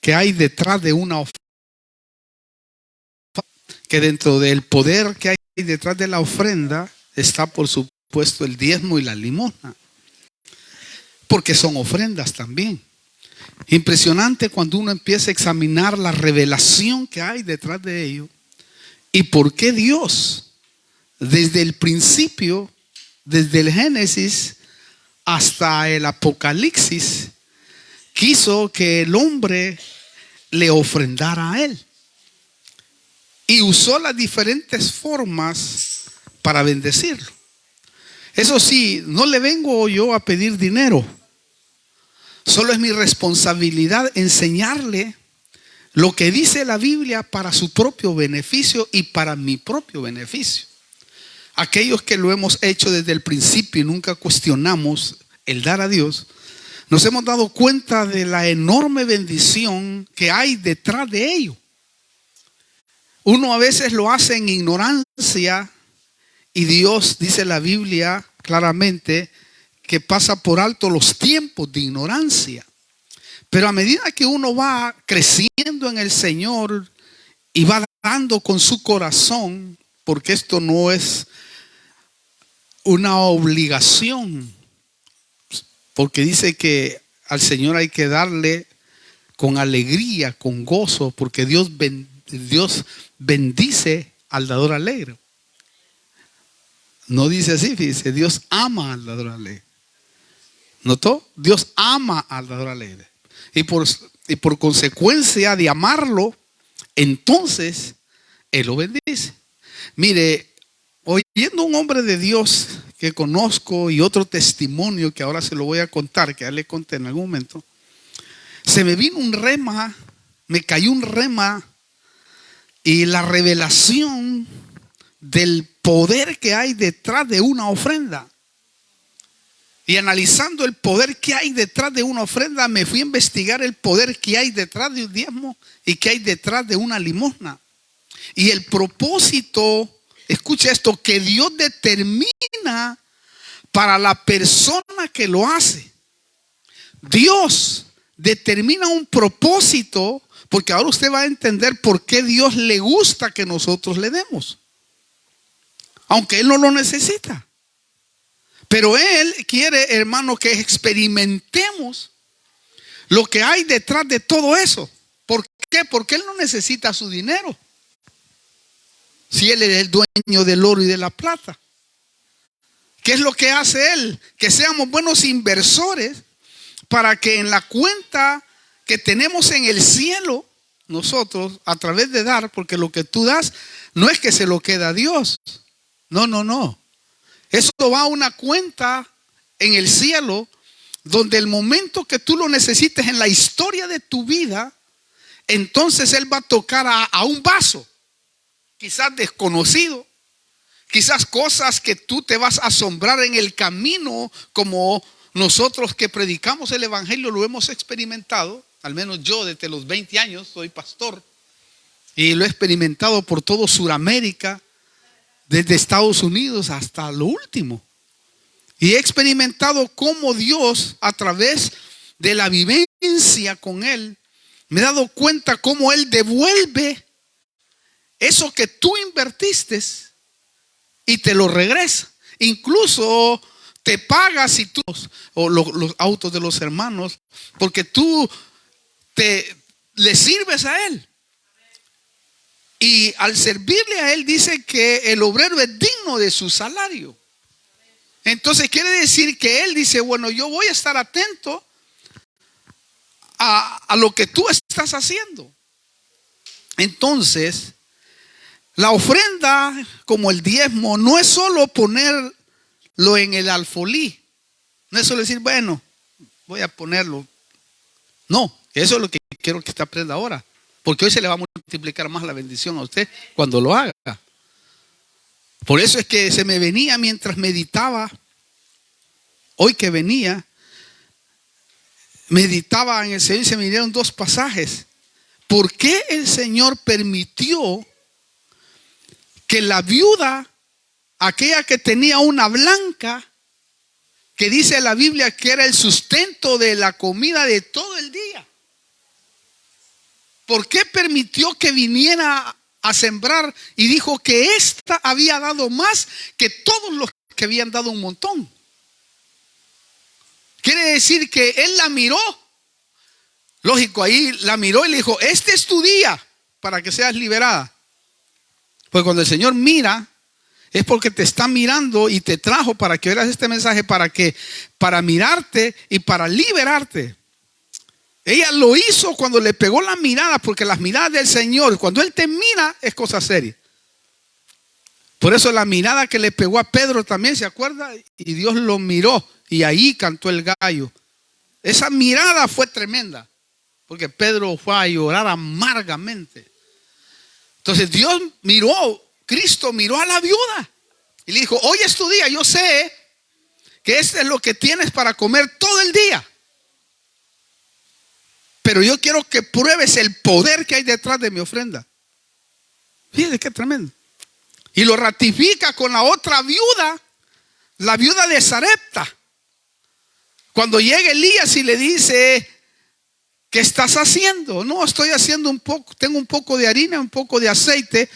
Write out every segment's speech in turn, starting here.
que hay detrás de una ofrenda, que dentro del poder que hay detrás de la ofrenda está por supuesto el diezmo y la limosna, porque son ofrendas también. Impresionante cuando uno empieza a examinar la revelación que hay detrás de ello y por qué Dios desde el principio, desde el Génesis hasta el Apocalipsis, quiso que el hombre le ofrendara a él y usó las diferentes formas para bendecirlo. Eso sí, no le vengo yo a pedir dinero. Solo es mi responsabilidad enseñarle lo que dice la Biblia para su propio beneficio y para mi propio beneficio. Aquellos que lo hemos hecho desde el principio y nunca cuestionamos el dar a Dios, nos hemos dado cuenta de la enorme bendición que hay detrás de ello. Uno a veces lo hace en ignorancia y Dios, dice la Biblia claramente, que pasa por alto los tiempos de ignorancia. Pero a medida que uno va creciendo en el Señor y va dando con su corazón, porque esto no es una obligación, porque dice que al Señor hay que darle con alegría, con gozo, porque Dios bendice al dador alegre. No dice así, dice, Dios ama al dador alegre. ¿Notó? Dios ama al dador alegre. Y por consecuencia de amarlo, entonces Él lo bendice. Mire, oyendo un hombre de Dios que conozco y otro testimonio que ahora se lo voy a contar, que ya le conté en algún momento, se me vino un rema, me cayó un rema y la revelación del poder que hay detrás de una ofrenda. Y analizando el poder que hay detrás de una ofrenda, me fui a investigar el poder que hay detrás de un diezmo y que hay detrás de una limosna. Y el propósito, escucha esto, que Dios determina para la persona que lo hace. Dios determina un propósito, porque ahora usted va a entender por qué Dios le gusta que nosotros le demos, aunque Él no lo necesita. Pero Él quiere, hermano, que experimentemos lo que hay detrás de todo eso. ¿Por qué? Porque Él no necesita su dinero, si Él es el dueño del oro y de la plata. ¿Qué es lo que hace Él? Que seamos buenos inversores para que en la cuenta que tenemos en el cielo, nosotros, a través de dar, porque lo que tú das no es que se lo queda a Dios. No. Eso va a una cuenta en el cielo, donde el momento que tú lo necesites en la historia de tu vida, entonces Él va a tocar a un vaso, quizás desconocido, quizás cosas que tú te vas a asombrar en el camino, como nosotros que predicamos el evangelio lo hemos experimentado. Al menos yo desde los 20 años soy pastor y lo he experimentado por todo Sudamérica, desde Estados Unidos hasta lo último. Y he experimentado cómo Dios, a través de la vivencia con Él, me he dado cuenta cómo Él devuelve eso que tú invertiste y te lo regresa. Incluso te paga si tú, o los autos de los hermanos, porque tú le sirves a Él. Y al servirle a Él dice que el obrero es digno de su salario. Entonces quiere decir que Él dice, bueno, yo voy a estar atento a lo que tú estás haciendo. Entonces, la ofrenda, como el diezmo, no es solo ponerlo en el alfolí. No es solo decir, bueno, voy a ponerlo. No, eso es lo que quiero que usted aprenda ahora. Porque hoy se le va a multiplicar más la bendición a usted cuando lo haga. Por eso es que se me venía mientras meditaba. Hoy que venía, meditaba en el Señor y se me vinieron dos pasajes. ¿Por qué el Señor permitió que la viuda, aquella que tenía una blanca, que dice la Biblia que era el sustento de la comida de todo el día, ¿Por qué permitió que viniera a sembrar y dijo que ésta había dado más que todos los que habían dado un montón? Quiere decir que él la miró. Lógico, ahí la miró y le dijo: este es tu día para que seas liberada. Pues cuando el Señor mira, es porque te está mirando y te trajo para que oigas este mensaje, para mirarte y para liberarte. Ella lo hizo cuando le pegó la mirada, porque las miradas del Señor, cuando Él te mira, es cosa seria. Por eso la mirada que le pegó a Pedro también, ¿se acuerda? Y Dios lo miró y ahí cantó el gallo. Esa mirada fue tremenda, porque Pedro fue a llorar amargamente. Entonces Dios miró, Cristo miró a la viuda y le dijo: hoy es tu día, yo sé que este es lo que tienes para comer todo el día, pero yo quiero que pruebes el poder que hay detrás de mi ofrenda. Fíjate qué tremendo. Y lo ratifica con la otra viuda, la viuda de Sarepta. Cuando llega Elías y le dice: ¿qué estás haciendo? No, estoy haciendo un poco, tengo un poco de harina, un poco de aceite,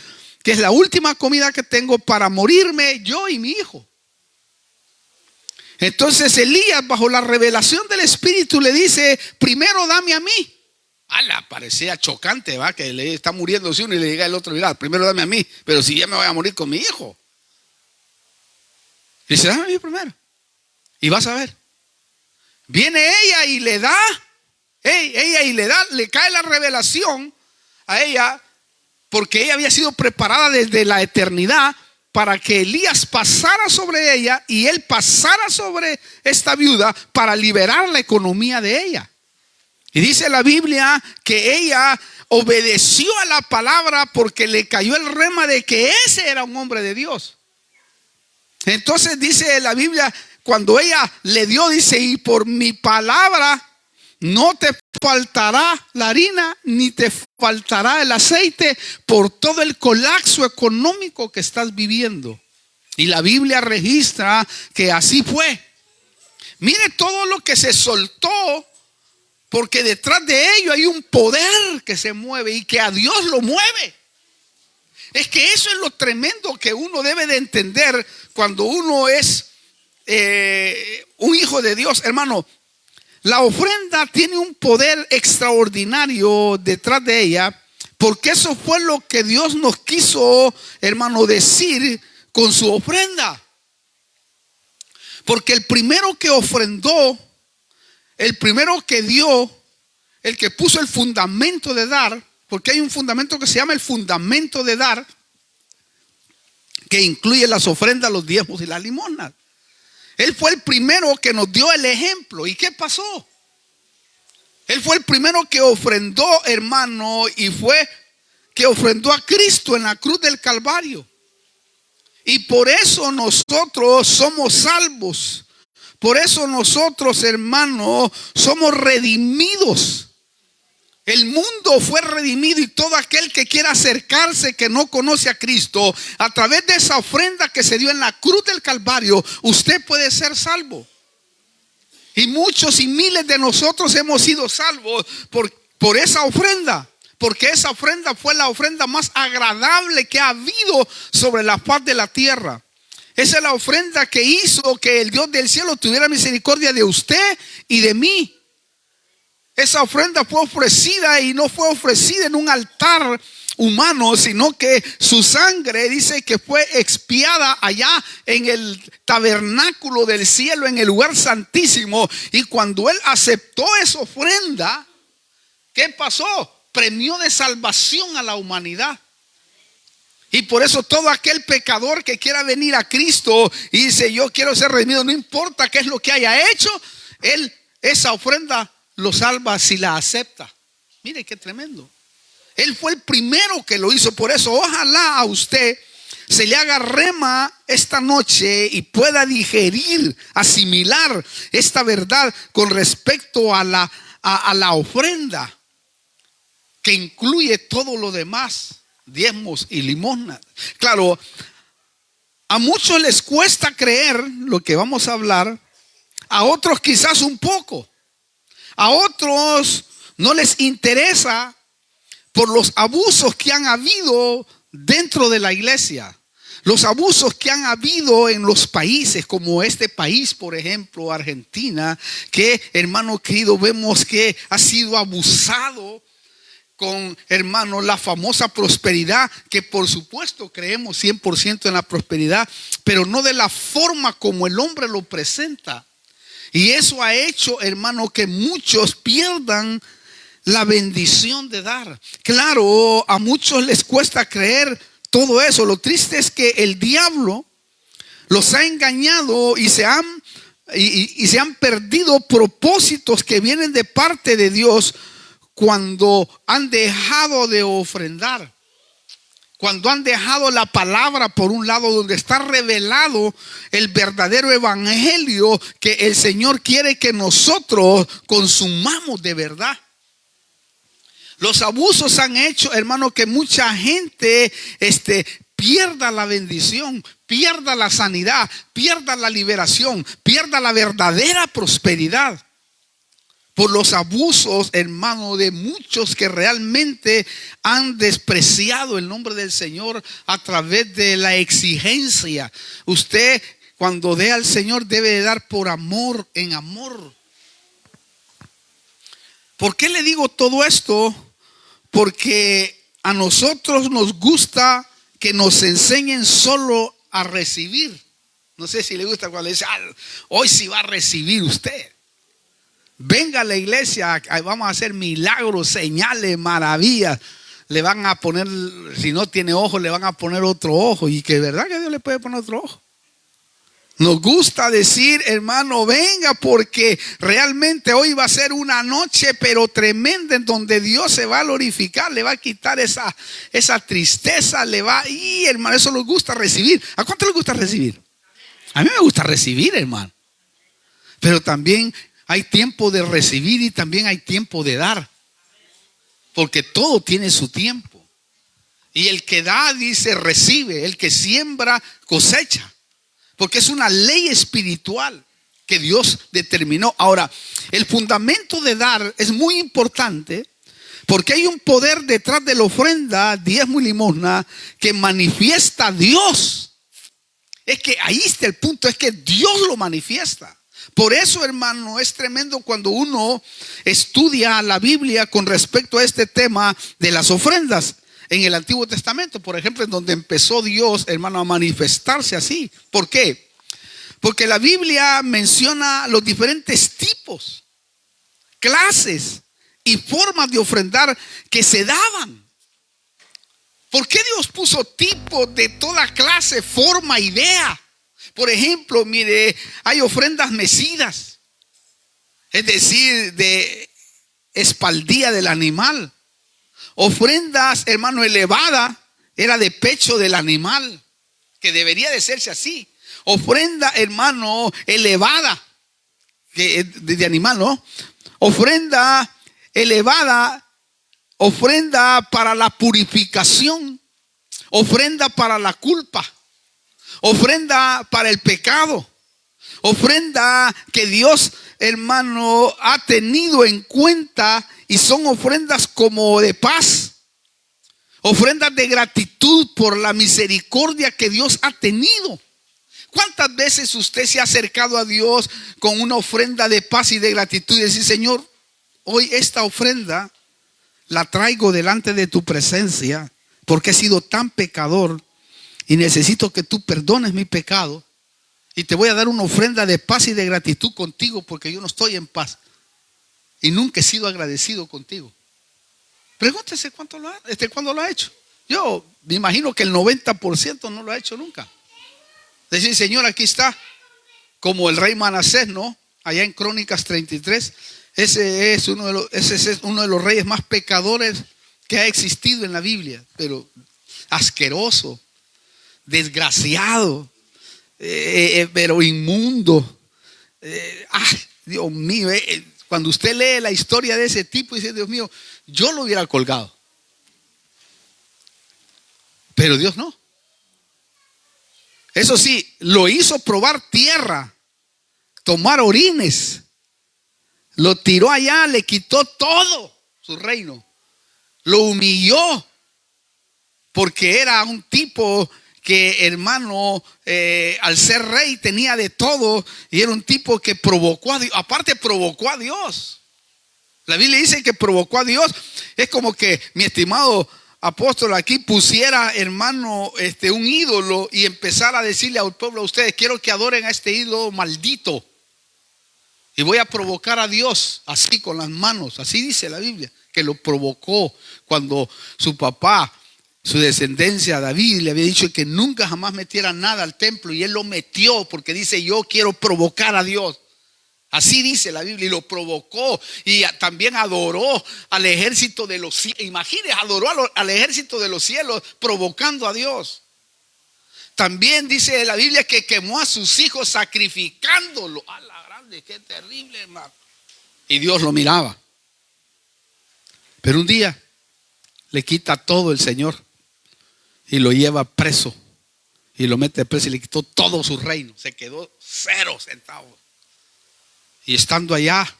que es la última comida que tengo para morirme yo y mi hijo. Entonces Elías, bajo la revelación del Espíritu, le dice: primero dame a mí. Parecía chocante, ¿va? Que le está muriéndose uno y le diga el otro: mira, primero dame a mí, pero si ya me voy a morir con mi hijo. Y dice: dame a mí primero y vas a ver. Viene ella y le da, le cae la revelación a ella, porque ella había sido preparada desde la eternidad para que Elías pasara sobre ella y él pasara sobre esta viuda para liberar la economía de ella. Y dice la Biblia que ella obedeció a la palabra porque le cayó el rema de que ese era un hombre de Dios. Entonces dice la Biblia, cuando ella le dio, dice: y por mi palabra no te faltará la harina ni te faltará el aceite por todo el colapso económico que estás viviendo. Y la Biblia registra que así fue. Mire todo lo que se soltó, porque detrás de ello hay un poder que se mueve y que a Dios lo mueve. Es que eso es lo tremendo que uno debe de entender cuando uno es un hijo de Dios, hermano. La ofrenda tiene un poder extraordinario detrás de ella, porque eso fue lo que Dios nos quiso, hermano, decir con su ofrenda. Porque el primero que ofrendó, el primero que dio, el que puso el fundamento de dar, porque hay un fundamento que se llama el fundamento de dar, que incluye las ofrendas, los diezmos y las limosnas. Él fue el primero que nos dio el ejemplo. ¿Y qué pasó? Él fue el primero que ofrendó, hermano, y fue que ofrendó a Cristo en la cruz del Calvario. Y por eso nosotros somos salvos. Por eso nosotros, hermano, somos redimidos. El mundo fue redimido, y todo aquel que quiera acercarse, que no conoce a Cristo, a través de esa ofrenda que se dio en la cruz del Calvario, usted puede ser salvo. Y muchos y miles de nosotros hemos sido salvos por esa ofrenda, porque esa ofrenda fue la ofrenda más agradable que ha habido sobre la faz de la tierra. Esa es la ofrenda que hizo que el Dios del cielo tuviera misericordia de usted y de mí. Esa ofrenda fue ofrecida, y no fue ofrecida en un altar humano, sino que su sangre, dice que fue expiada allá en el tabernáculo del cielo, en el lugar santísimo. Y cuando él aceptó esa ofrenda, ¿qué pasó? Premió de salvación a la humanidad. Y por eso todo aquel pecador que quiera venir a Cristo y dice: yo quiero ser redimido, no importa qué es lo que haya hecho, él, esa ofrenda lo salva si la acepta. Mire qué tremendo. Él fue el primero que lo hizo. Por eso ojalá a usted se le haga rema esta noche y pueda digerir, asimilar esta verdad con respecto a la ofrenda, que incluye todo lo demás, diezmos y limosnas. Claro, a muchos les cuesta creer lo que vamos a hablar, a otros quizás un poco. A otros no les interesa, por los abusos que han habido dentro de la iglesia. Los abusos que han habido en los países, como este país, por ejemplo, Argentina, que, hermano querido, vemos que ha sido abusado con, hermano, la famosa prosperidad, que por supuesto creemos 100% en la prosperidad, pero no de la forma como el hombre lo presenta. Y eso ha hecho, hermano, que muchos pierdan la bendición de dar. Claro, a muchos les cuesta creer todo eso. Lo triste es que el diablo los ha engañado y se han perdido propósitos que vienen de parte de Dios cuando han dejado de ofrendar. Cuando han dejado la palabra por un lado, donde está revelado el verdadero evangelio que el Señor quiere que nosotros consumamos de verdad. Los abusos han hecho, hermano, que mucha gente pierda la bendición, pierda la sanidad, pierda la liberación, pierda la verdadera prosperidad. Por los abusos, hermano, de muchos que realmente han despreciado el nombre del Señor a través de la exigencia. Usted, cuando dé al Señor, debe de dar por amor, en amor. ¿Por qué le digo todo esto? Porque a nosotros nos gusta que nos enseñen solo a recibir. No sé si le gusta cuando le dice, hoy sí va a recibir usted. Venga a la iglesia, vamos a hacer milagros, señales, maravillas. Le van a poner, si no tiene ojo, le van a poner otro ojo. Y que verdad que Dios le puede poner otro ojo. Nos gusta decir, hermano, venga, porque realmente hoy va a ser una noche pero tremenda, en donde Dios se va a glorificar, le va a quitar esa tristeza, y hermano, eso nos gusta recibir. ¿A cuánto les gusta recibir? A mí me gusta recibir, hermano. Pero también hay tiempo de recibir y también hay tiempo de dar. Porque todo tiene su tiempo. Y el que da, dice, recibe. El que siembra, cosecha. Porque es una ley espiritual que Dios determinó. Ahora, el fundamento de dar es muy importante, porque hay un poder detrás de la ofrenda, diezmo y limosna, que manifiesta a Dios. Es que ahí está el punto, es que Dios lo manifiesta. Por eso, hermano, es tremendo cuando uno estudia la Biblia con respecto a este tema de las ofrendas. En el Antiguo Testamento, por ejemplo, en donde empezó Dios, hermano, a manifestarse así. ¿Por qué? Porque la Biblia menciona los diferentes tipos, clases y formas de ofrendar que se daban. ¿Por qué Dios puso tipos de toda clase, forma, idea? Por ejemplo, mire, hay ofrendas mecidas, es decir, de espaldilla del animal. Ofrendas, hermano, elevada, era de pecho del animal, que debería de hacerse así. Ofrenda, hermano, elevada, de animal, ¿no? Ofrenda elevada, ofrenda para la purificación, ofrenda para la culpa, ofrenda para el pecado, ofrenda que Dios, hermano, ha tenido en cuenta, y son ofrendas como de paz, ofrendas de gratitud por la misericordia que Dios ha tenido. ¿Cuántas veces usted se ha acercado a Dios con una ofrenda de paz y de gratitud y decir, Señor, hoy esta ofrenda la traigo delante de tu presencia porque he sido tan pecador y necesito que tú perdones mi pecado, y te voy a dar una ofrenda de paz y de gratitud contigo porque yo no estoy en paz y nunca he sido agradecido contigo? Pregúntese cuándo lo ha hecho. Yo me imagino que el 90% no lo ha hecho nunca. Decir, Señor, aquí está, como el rey Manasés, ¿no? Allá en Crónicas 33, ese es uno de los reyes más pecadores que ha existido en la Biblia, pero asqueroso, desgraciado, pero inmundo. Dios mío, cuando usted lee la historia de ese tipo, dice, Dios mío, yo lo hubiera colgado. Pero Dios no. Eso sí, lo hizo probar tierra, tomar orines, lo tiró allá, le quitó todo su reino, Lo humilló porque era un tipo que, hermano, al ser rey tenía de todo y era un tipo que provocó a Dios. Aparte provocó a Dios. La Biblia dice que provocó a Dios. Es como que mi estimado apóstol aquí pusiera, hermano, un ídolo y empezara a decirle al pueblo: a ustedes, quiero que adoren a este ídolo maldito y voy a provocar a Dios así con las manos. Así dice la Biblia, que lo provocó cuando su papá, su descendencia David, le había dicho que nunca jamás metiera nada al templo, y él lo metió porque dice: yo quiero provocar a Dios. Así dice la Biblia, y lo provocó. Y también adoró al ejército de los cielos. Imagínese, adoró al ejército de los cielos, provocando a Dios. También dice la Biblia que quemó a sus hijos sacrificándolo. A la grande, qué terrible, hermano. Y Dios lo miraba. Pero un día le quita todo el Señor y lo lleva preso. Y lo mete preso y le quitó todo su reino. Se quedó 0 centavos. Y estando allá,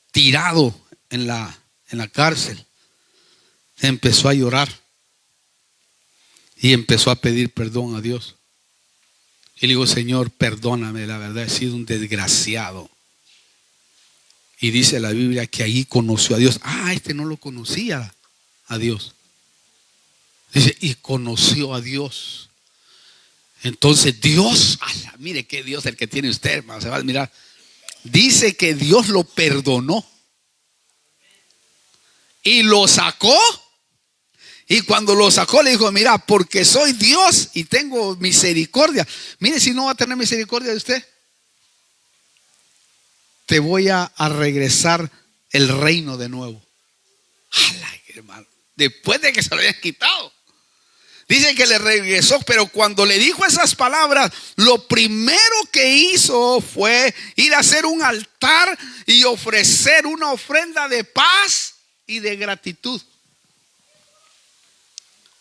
tirado en la cárcel, empezó a llorar y empezó a pedir perdón a Dios. Y le digo: Señor, perdóname, la verdad he sido un desgraciado. Y dice la Biblia que allí conoció a Dios. No lo conocía a Dios. Dice, y conoció a Dios. Entonces Dios, mire qué Dios el que tiene usted, hermano, se va a admirar. Dice que Dios lo perdonó y lo sacó. Y cuando lo sacó le dijo: mira, porque soy Dios y tengo misericordia. Mire, si no va a tener misericordia de usted, te voy a regresar el reino de nuevo. Hermano, después de que se lo habían quitado. Dice que le regresó, pero cuando le dijo esas palabras, lo primero que hizo fue ir a hacer un altar y ofrecer una ofrenda de paz y de gratitud.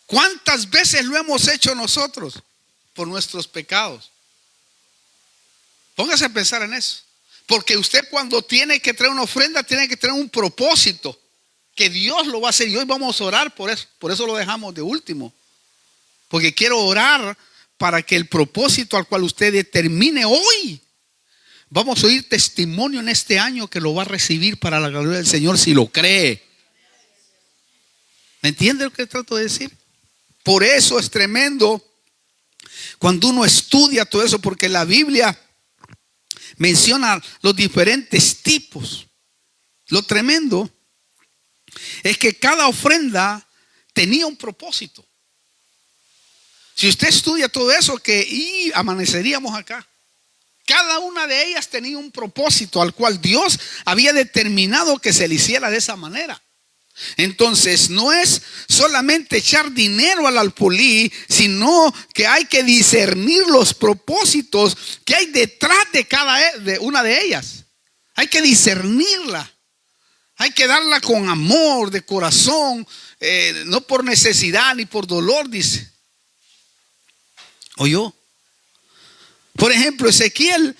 ¿Cuántas veces lo hemos hecho nosotros por nuestros pecados? Póngase a pensar en eso. Porque usted, cuando tiene que traer una ofrenda, tiene que traer un propósito, que Dios lo va a hacer. Y hoy vamos a orar por eso. Por eso lo dejamos de último. Porque quiero orar para que el propósito al cual usted determine hoy, vamos a oír testimonio en este año que lo va a recibir para la gloria del Señor, si lo cree. ¿Me entiende lo que trato de decir? Por eso es tremendo cuando uno estudia todo eso, porque la Biblia menciona los diferentes tipos. Lo tremendo es que cada ofrenda tenía un propósito. Si usted estudia todo eso, y amaneceríamos acá. Cada una de ellas tenía un propósito al cual Dios había determinado que se le hiciera de esa manera. Entonces no es solamente echar dinero al alfolí, sino que hay que discernir los propósitos que hay detrás de una de ellas. Hay que discernirla. Hay que darla con amor, de corazón, no por necesidad ni por dolor, dice. ¿Oyó? Por ejemplo, Ezequiel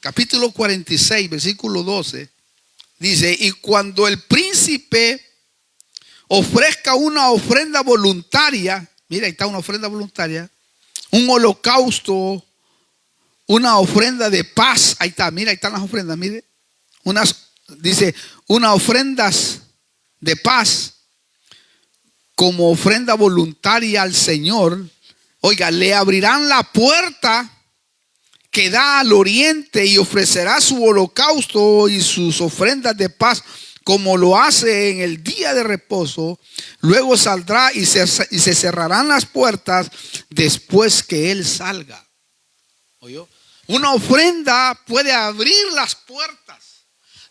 capítulo 46, versículo 12, dice: y cuando el príncipe ofrezca una ofrenda voluntaria, mira, ahí está una ofrenda voluntaria, un holocausto, una ofrenda de paz, ahí está, mira, ahí están las ofrendas, mire, dice, unas ofrendas de paz como ofrenda voluntaria al Señor. Oiga, le abrirán la puerta que da al oriente y ofrecerá su holocausto y sus ofrendas de paz como lo hace en el día de reposo. Luego saldrá y se cerrarán las puertas después que él salga. ¿Oyó? Una ofrenda puede abrir las puertas.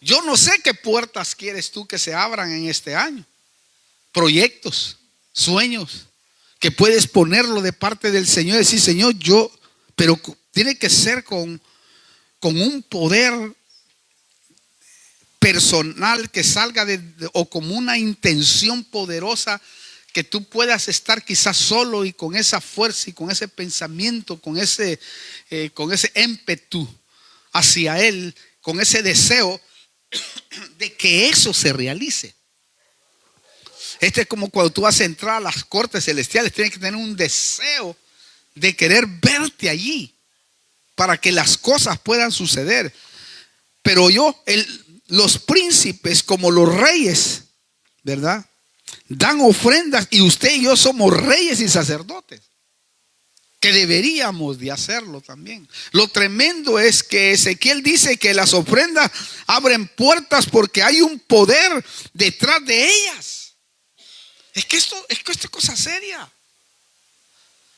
Yo no sé qué puertas quieres tú que se abran en este año. Proyectos, sueños, que puedes ponerlo de parte del Señor y decir: Señor, pero tiene que ser con un poder personal que salga o como una intención poderosa, que tú puedas estar quizás solo y con esa fuerza y con ese pensamiento, con ese ímpetu hacia Él, con ese deseo de que eso se realice. Este es como cuando tú vas a entrar a las cortes celestiales. Tienes que tener un deseo de querer verte allí para que las cosas puedan suceder. Pero los príncipes, como los reyes, ¿verdad?, dan ofrendas, y usted y yo somos reyes y sacerdotes, que deberíamos de hacerlo también. Lo tremendo es que Ezequiel dice que las ofrendas abren puertas porque hay un poder detrás de ellas. Es que esto es cosa seria.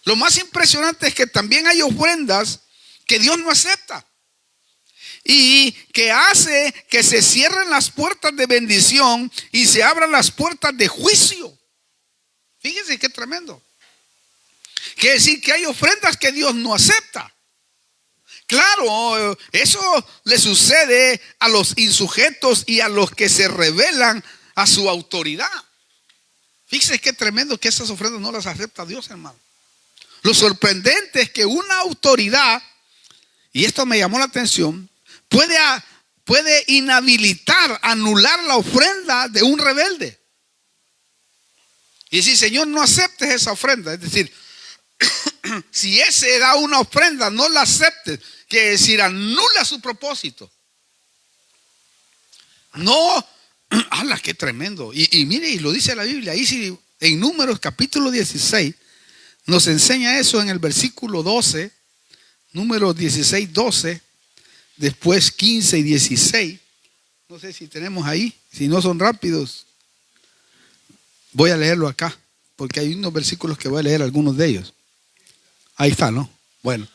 Lo más impresionante es que también hay ofrendas que Dios no acepta y que hace que se cierren las puertas de bendición y se abran las puertas de juicio. Fíjense qué tremendo. Quiere decir que hay ofrendas que Dios no acepta. Claro, eso le sucede a los insujetos y a los que se rebelan a su autoridad. Fíjense qué tremendo que esas ofrendas no las acepta Dios, hermano. Lo sorprendente es que una autoridad, y esto me llamó la atención, puede inhabilitar, anular la ofrenda de un rebelde. Y decir, Señor, no aceptes esa ofrenda. Es decir, si ese da una ofrenda, no la aceptes. Quiere decir, anula su propósito. No, ¡hala, qué tremendo! Y mire, y lo dice la Biblia, ahí sí, en Números capítulo 16, nos enseña eso en el versículo 12, Números 16, 12, después 15 y 16. No sé si tenemos ahí, si no son rápidos, voy a leerlo acá, porque hay unos versículos que voy a leer, algunos de ellos. Ahí está, ¿no? Bueno.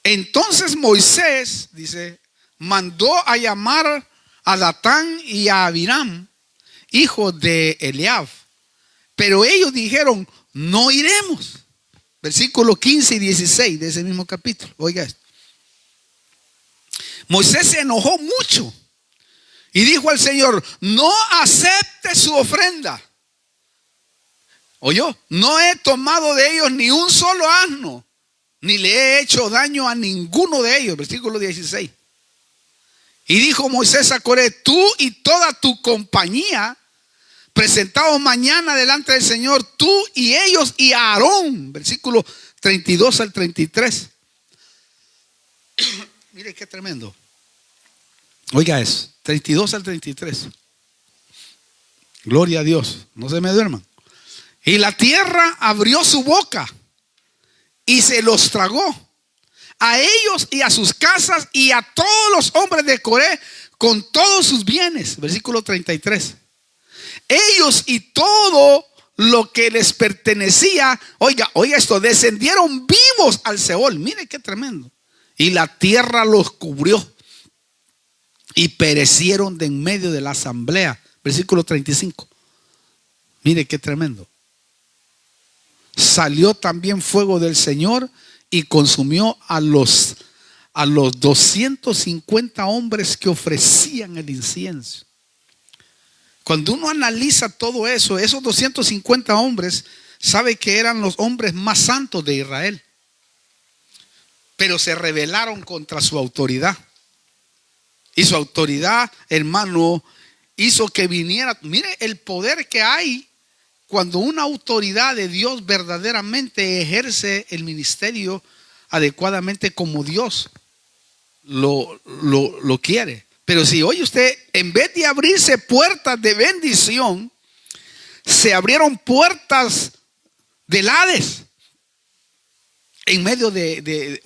Entonces Moisés, dice, mandó a llamar a Datán y a Abiram, hijos de Eliab. Pero ellos dijeron, no iremos. Versículo 15 y 16 de ese mismo capítulo. Oiga esto. Moisés se enojó mucho y dijo al Señor, no acepte su ofrenda. ¿Oyó? No he tomado de ellos ni un solo asno, ni le he hecho daño a ninguno de ellos. Versículo 16. Y dijo Moisés a Coré, tú y toda tu compañía, presentaos mañana delante del Señor, tú y ellos y Aarón. Versículo 32 al 33. Mire qué tremendo. Oiga eso, 32 al 33. Gloria a Dios, no se me duerman. Y la tierra abrió su boca y se los tragó, a ellos y a sus casas y a todos los hombres de Coré con todos sus bienes. Versículo 33. Ellos y todo lo que les pertenecía, oiga esto, descendieron vivos al Seol. Mire qué tremendo. Y la tierra los cubrió y perecieron de en medio de la asamblea. Versículo 35. Mire qué tremendo. Salió también fuego del Señor y consumió a los 250 hombres que ofrecían el incienso. Cuando uno analiza todo eso, esos 250 hombres, sabe que eran los hombres más santos de Israel. Pero se rebelaron contra su autoridad. Y su autoridad, hermano, hizo que viniera. Mire el poder que hay cuando una autoridad de Dios verdaderamente ejerce el ministerio adecuadamente como Dios lo quiere. Pero si oye usted, en vez de abrirse puertas de bendición, se abrieron puertas del Hades en medio de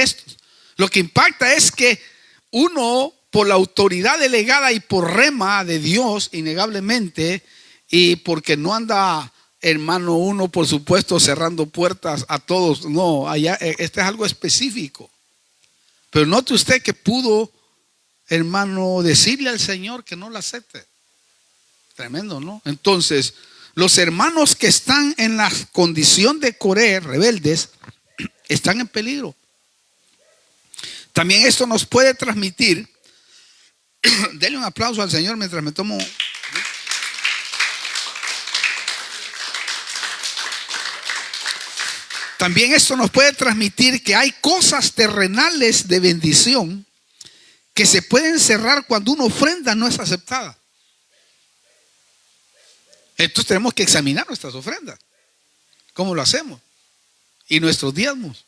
estos. Lo que impacta es que uno, por la autoridad delegada y por rema de Dios, innegablemente, y porque no anda, hermano, uno por supuesto cerrando puertas a todos. No, allá este es algo específico. Pero note usted que pudo, hermano, decirle al Señor que no la acepte. Tremendo, ¿no? Entonces, los hermanos que están en la condición de Coré, rebeldes, están en peligro. También esto nos puede transmitir. Denle un aplauso al Señor mientras me tomo. También esto nos puede transmitir que hay cosas terrenales de bendición que se pueden cerrar cuando una ofrenda no es aceptada. Entonces tenemos que examinar nuestras ofrendas. ¿Cómo lo hacemos? Y nuestros diezmos.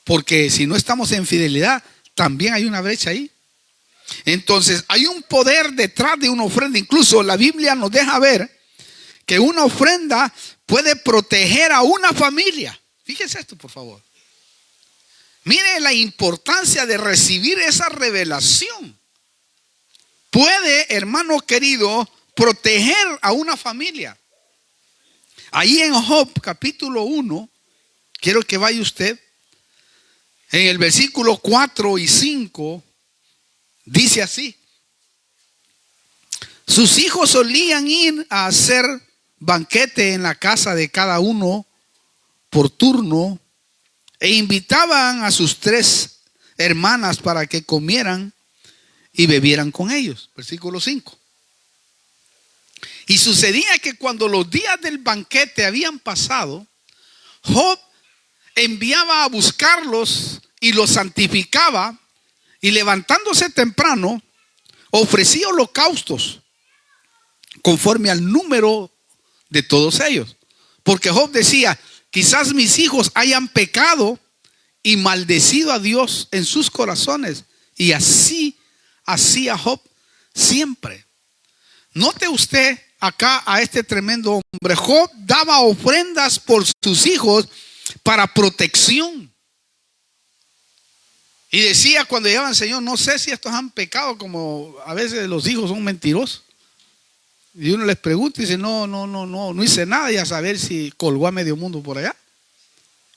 Porque si no estamos en fidelidad, también hay una brecha ahí. Entonces hay un poder detrás de una ofrenda. Incluso la Biblia nos deja ver que una ofrenda puede proteger a una familia. Fíjense esto, por favor. Mire la importancia de recibir esa revelación. Puede, hermano querido, proteger a una familia. Ahí en Job capítulo 1, quiero que vaya usted, en el versículo 4 y 5, dice así: sus hijos solían ir a hacer banquete en la casa de cada uno por turno e invitaban a sus 3 hermanas para que comieran y bebieran con ellos. Versículo 5. Y sucedía que cuando los días del banquete habían pasado, Job enviaba a buscarlos y los santificaba, y levantándose temprano ofrecía holocaustos conforme al número de todos ellos. Porque Job decía: quizás mis hijos hayan pecado y maldecido a Dios en sus corazones. Y así hacía Job siempre. Note usted acá a este tremendo hombre. Job daba ofrendas por sus hijos para protección. Y decía cuando llegaban: Señor, no sé si estos han pecado, como a veces los hijos son mentirosos. Y uno les pregunta y dice: no hice nada, y a saber si colgó a medio mundo por allá.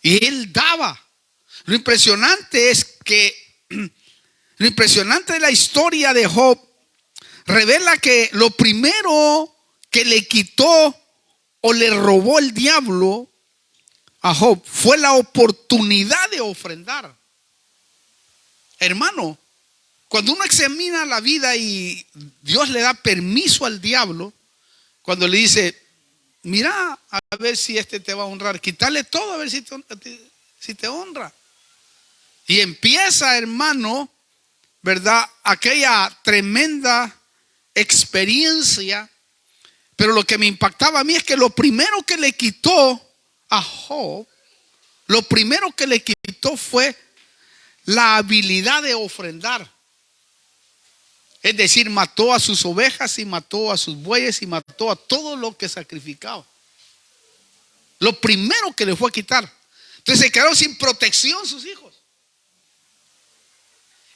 Y él daba. Lo impresionante de la historia de Job revela que lo primero que le quitó o le robó el diablo a Job fue la oportunidad de ofrendar. Hermano, cuando uno examina la vida y Dios le da permiso al diablo, cuando le dice: mira a ver si este te va a honrar, quítale todo a ver si te honra. Y empieza, hermano, ¿verdad?, aquella tremenda experiencia. Pero lo que me impactaba a mí es que lo primero que le quitó a Job, lo primero que le quitó fue la habilidad de ofrendar. Es decir, mató a sus ovejas y mató a sus bueyes y mató a todo lo que sacrificaba. Lo primero que le fue a quitar. Entonces se quedaron sin protección sus hijos.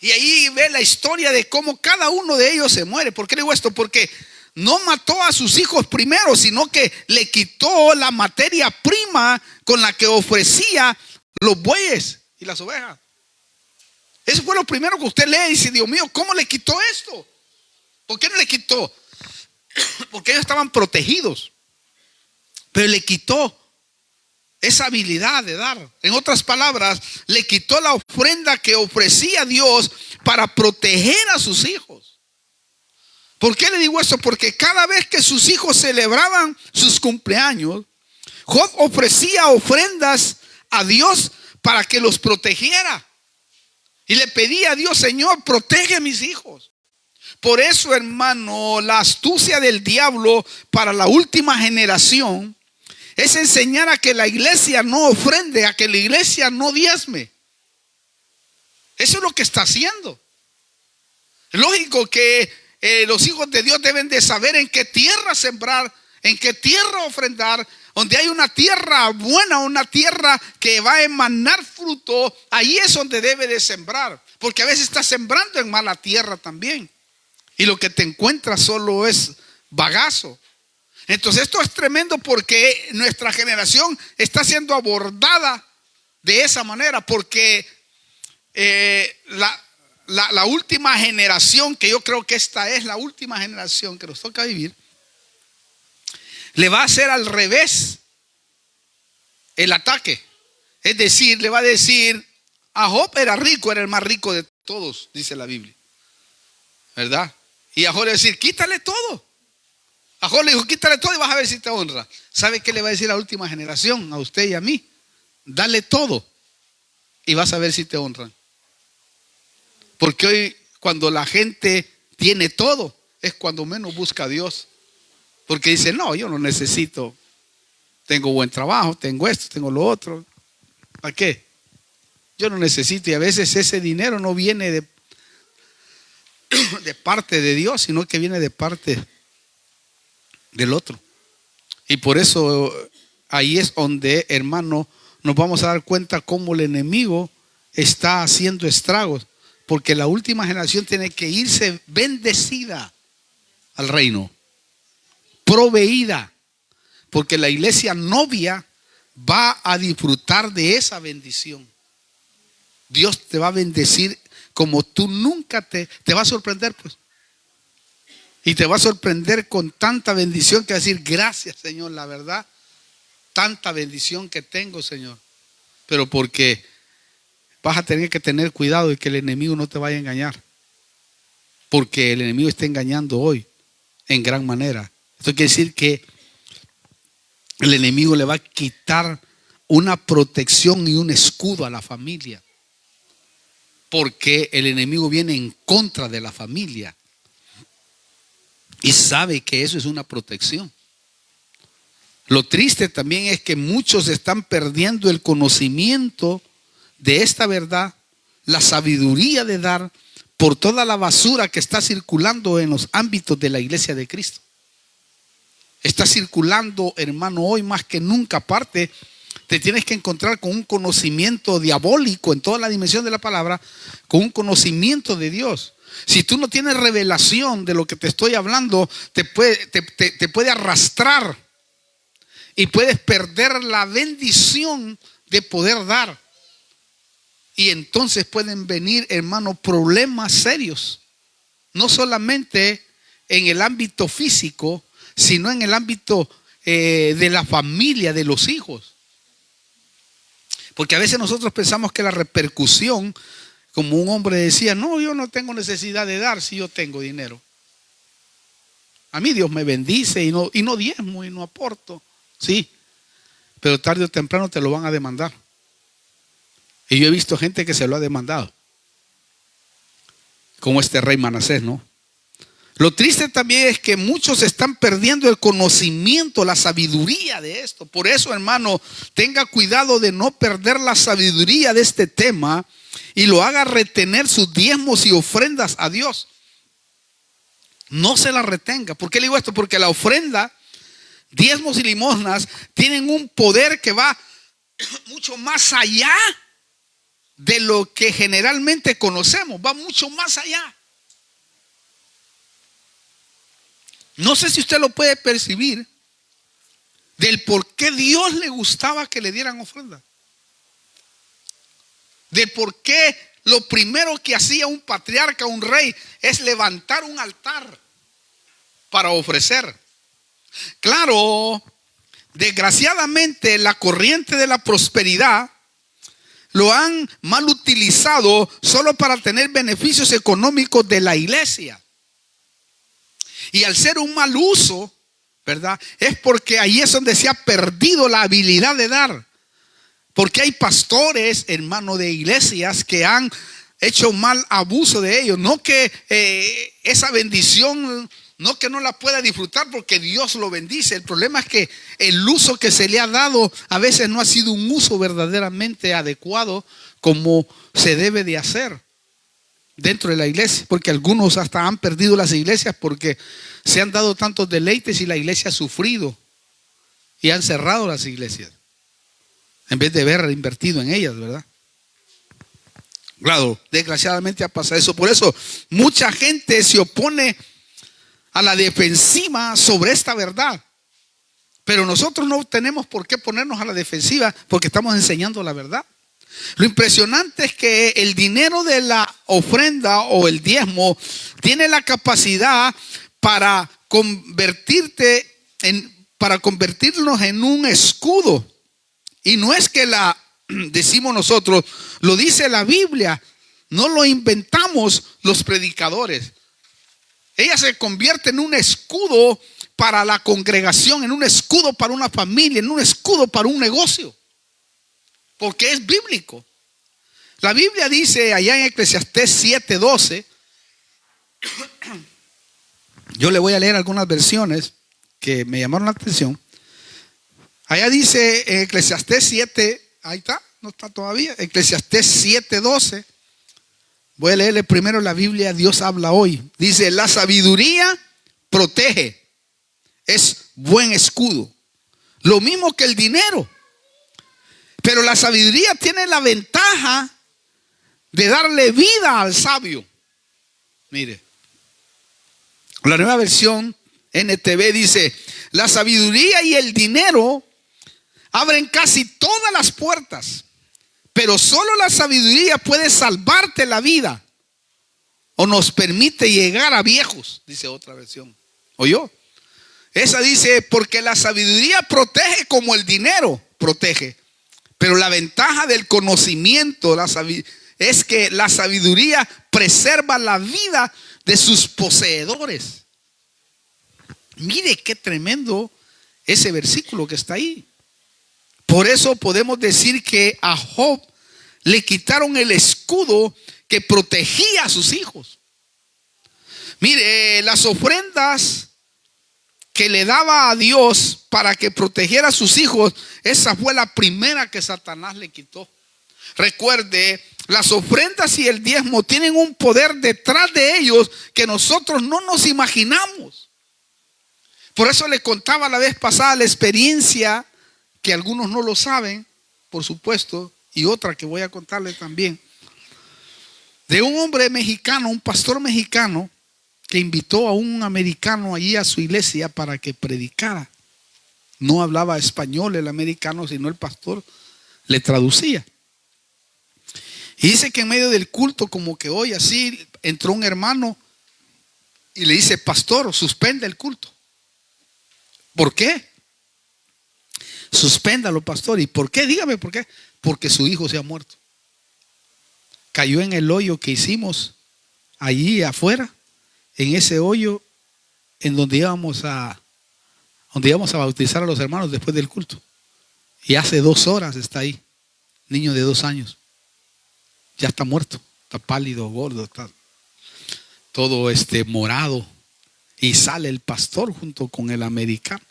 Y ahí ve la historia de cómo cada uno de ellos se muere. ¿Por qué le digo esto? Porque no mató a sus hijos primero, sino que le quitó la materia prima con la que ofrecía los bueyes y las ovejas. Eso fue lo primero que usted lee y dice: Dios mío, ¿cómo le quitó esto? ¿Por qué no le quitó? Porque ellos estaban protegidos. Pero le quitó esa habilidad de dar. En otras palabras, le quitó la ofrenda que ofrecía Dios para proteger a sus hijos. ¿Por qué le digo esto? Porque cada vez que sus hijos celebraban sus cumpleaños, Job ofrecía ofrendas a Dios para que los protegiera. Y le pedía a Dios: Señor, protege a mis hijos. Por eso, hermano, la astucia del diablo para la última generación es enseñar a que la iglesia no ofrende, a que la iglesia no diezme. Eso es lo que está haciendo. Es lógico que los hijos de Dios deben de saber en qué tierra sembrar, en qué tierra ofrendar. Donde hay una tierra buena, una tierra que va a emanar fruto, ahí es donde debe de sembrar. Porque a veces estás sembrando en mala tierra también, y lo que te encuentras solo es bagazo. Entonces esto es tremendo, porque nuestra generación está siendo abordada de esa manera. Porque la última generación, que yo creo que esta es la última generación que nos toca vivir, le va a hacer al revés el ataque. Es decir, le va a decir: a Job era rico, era el más rico de todos, dice la Biblia, ¿verdad? Y a Job le va a decir: quítale todo. A Job le dijo: quítale todo y vas a ver si te honra. ¿Sabe qué le va a decir la última generación? A usted y a mí: dale todo y vas a ver si te honran. Porque hoy, cuando la gente tiene todo, es cuando menos busca a Dios. Porque dice, no, yo no necesito. Tengo buen trabajo, tengo esto, tengo lo otro. ¿Para qué? Yo no necesito. Y a veces ese dinero no viene de parte de Dios, sino que viene de parte del otro. Y por eso ahí es donde, hermano, nos vamos a dar cuenta cómo el enemigo está haciendo estragos. Porque la última generación tiene que irse bendecida al reino, proveída. Porque la iglesia novia va a disfrutar de esa bendición. Dios te va a bendecir como tú nunca te va a sorprender, pues. Y te va a sorprender con tanta bendición que va a decir, gracias, Señor, la verdad, tanta bendición que tengo, Señor. Pero porque vas a tener que tener cuidado de que el enemigo no te vaya a engañar. Porque el enemigo está engañando hoy en gran manera. Esto quiere decir que el enemigo le va a quitar una protección y un escudo a la familia. Porque el enemigo viene en contra de la familia. Y sabe que eso es una protección. Lo triste también es que muchos están perdiendo el conocimiento de esta verdad, la sabiduría de dar, por toda la basura que está circulando en los ámbitos de la iglesia de Cristo. Está circulando, hermano, hoy más que nunca. Aparte, te tienes que encontrar con un conocimiento diabólico en toda la dimensión de la palabra, con un conocimiento de Dios. Si tú no tienes revelación de lo que te estoy hablando, te puede arrastrar y puedes perder la bendición de poder dar. Y entonces pueden venir, hermano, problemas serios. No solamente en el ámbito físico, sino en el ámbito de la familia, de los hijos. Porque a veces nosotros pensamos que la repercusión, como un hombre decía, no, yo no tengo necesidad de dar si yo tengo dinero. A mí Dios me bendice y no diezmo y no aporto. Sí, pero tarde o temprano te lo van a demandar. Y yo he visto gente que se lo ha demandado. Como este rey Manasés, ¿no? Lo triste también es que muchos están perdiendo el conocimiento, la sabiduría de esto. Por eso, hermano, tenga cuidado de no perder la sabiduría de este tema y lo haga retener sus diezmos y ofrendas a Dios. No se la retenga. ¿Por qué le digo esto? Porque la ofrenda, diezmos y limosnas tienen un poder que va mucho más allá de lo que generalmente conocemos. Va mucho más allá. No sé si usted lo puede percibir del por qué Dios le gustaba que le dieran ofrenda. De por qué lo primero que hacía un patriarca, un rey, es levantar un altar para ofrecer. Claro, desgraciadamente la corriente de la prosperidad lo han mal utilizado solo para tener beneficios económicos de la iglesia. Y al ser un mal uso, ¿verdad? Es porque ahí es donde se ha perdido la habilidad de dar. Porque hay pastores, hermano, de iglesias que han hecho mal abuso de ellos. No que esa bendición, no que no la pueda disfrutar porque Dios lo bendice. El problema es que el uso que se le ha dado a veces no ha sido un uso verdaderamente adecuado como se debe de hacer dentro de la iglesia, porque algunos hasta han perdido las iglesias porque se han dado tantos deleites y la iglesia ha sufrido y han cerrado las iglesias en vez de haber invertido en ellas, ¿verdad? Claro, desgraciadamente ha pasado eso. Por eso mucha gente se opone a la defensiva sobre esta verdad, pero nosotros no tenemos por qué ponernos a la defensiva porque estamos enseñando la verdad. Lo impresionante es que el dinero de la ofrenda o el diezmo tiene la capacidad para convertirnos en un escudo. Y no es que la decimos nosotros, lo dice la Biblia, no lo inventamos los predicadores. Ella se convierte en un escudo para la congregación, en un escudo para una familia, en un escudo para un negocio. Porque es bíblico. La Biblia dice allá en Eclesiastés 7:12. Yo le voy a leer algunas versiones que me llamaron la atención. Allá dice en Eclesiastés 7, ahí está, no está todavía, Eclesiastés 7:12. Voy a leerle primero la Biblia, Dios habla hoy. Dice, la sabiduría protege, es buen escudo. Lo mismo que el dinero. Pero la sabiduría tiene la ventaja de darle vida al sabio. Mire, la nueva versión NTV dice, la sabiduría y el dinero abren casi todas las puertas, pero solo la sabiduría puede salvarte la vida o nos permite llegar a viejos, dice otra versión. ¿Oyó? Esa dice, porque la sabiduría protege como el dinero protege, pero la ventaja del conocimiento es que la sabiduría preserva la vida de sus poseedores. Mire qué tremendo ese versículo que está ahí. Por eso podemos decir que a Job le quitaron el escudo que protegía a sus hijos. Mire, las ofrendas que le daba a Dios para que protegiera a sus hijos, esa fue la primera que Satanás le quitó. Recuerde, las ofrendas y el diezmo tienen un poder detrás de ellos que nosotros no nos imaginamos. Por eso le contaba la vez pasada la experiencia, que algunos no lo saben, por supuesto, y otra que voy a contarles también, de un hombre mexicano, un pastor mexicano, que invitó a un americano allí a su iglesia para que predicara. No hablaba español el americano, sino el pastor le traducía. Y dice que en medio del culto, como que hoy así, entró un hermano y le dice, pastor, suspende el culto. ¿Por qué? Suspéndalo, pastor. ¿Y por qué? Dígame por qué. Porque su hijo se ha muerto. Cayó en el hoyo que hicimos allí afuera, en ese hoyo en donde íbamos a bautizar a los hermanos después del culto. Y hace 2 horas está ahí, niño de 2 años. Ya está muerto, está pálido, gordo, está todo morado. Y sale el pastor junto con el americano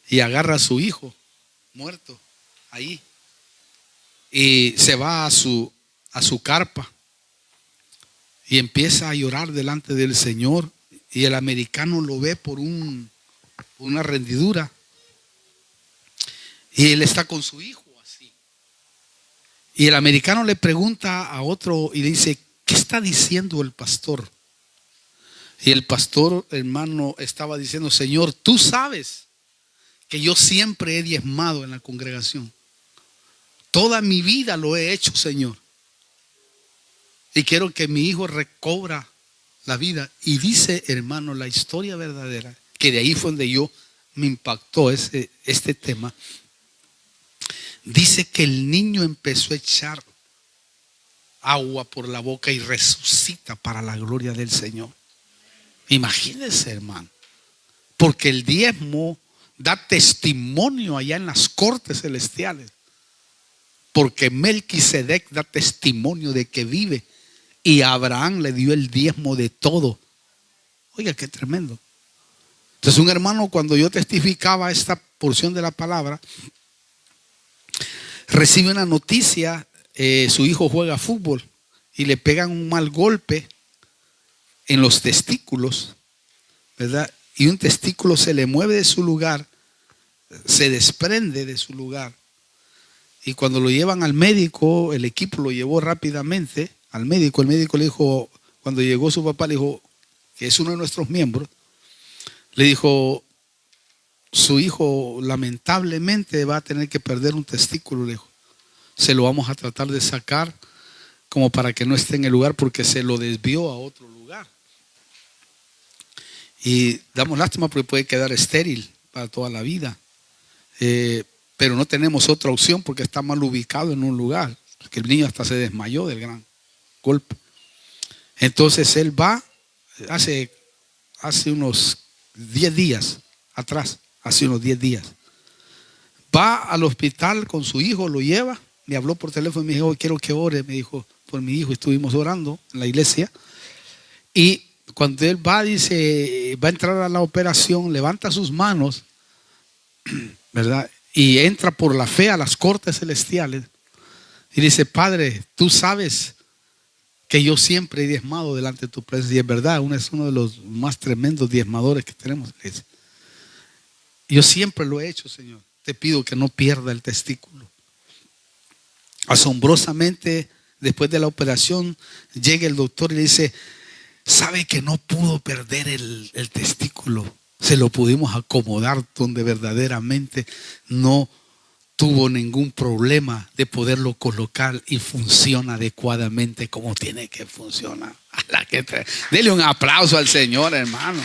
y agarra a su hijo muerto ahí y se va a su carpa y empieza a llorar delante del Señor, y el americano lo ve por una rendidura y él está con su hijo así, y el americano le pregunta a otro y le dice, ¿qué está diciendo el pastor? Y el pastor, hermano, estaba diciendo, Señor, tú sabes que yo siempre he diezmado en la congregación. Toda mi vida lo he hecho, Señor. Y quiero que mi hijo recobra la vida. Y dice, hermano, la historia verdadera, que de ahí fue donde me impactó este tema. Dice que el niño empezó a echar agua por la boca y resucita para la gloria del Señor. Imagínense, hermano, porque el diezmo da testimonio allá en las cortes celestiales, porque Melquisedec da testimonio de que vive, y Abraham le dio el diezmo de todo. Oiga, qué tremendo. Entonces, un hermano, cuando yo testificaba esta porción de la palabra, recibe una noticia, su hijo juega fútbol y le pegan un mal golpe en los testículos, ¿verdad? Y un testículo se le mueve de su lugar, se desprende de su lugar. Y cuando lo llevan al médico, el equipo lo llevó rápidamente al médico. El médico le dijo, cuando llegó su papá, le dijo, que es uno de nuestros miembros, le dijo, su hijo lamentablemente va a tener que perder un testículo, le dijo. Se lo vamos a tratar de sacar como para que no esté en el lugar, porque se lo desvió a otro lugar. Y damos lástima porque puede quedar estéril para toda la vida. Pero no tenemos otra opción porque está mal ubicado en un lugar, porque el niño hasta se desmayó del gran golpe. Entonces él va, hace unos 10 días atrás, va al hospital con su hijo, lo lleva, me habló por teléfono y me dijo, quiero que ore, me dijo, por mi hijo. Estuvimos orando en la iglesia y cuando él va, dice, va a entrar a la operación, levanta sus manos, ¿verdad? Y entra por la fe a las cortes celestiales y dice: Padre, tú sabes que yo siempre he diezmado delante de tu presencia. Y es verdad, es uno de los más tremendos diezmadores que tenemos. Dice: yo siempre lo he hecho, Señor. Te pido que no pierda el testículo. Asombrosamente, después de la operación, llega el doctor y le dice: sabe que no pudo perder el testículo. Se lo pudimos acomodar donde verdaderamente no tuvo ningún problema de poderlo colocar y funciona adecuadamente como tiene que funcionar. Dele un aplauso al Señor, hermano.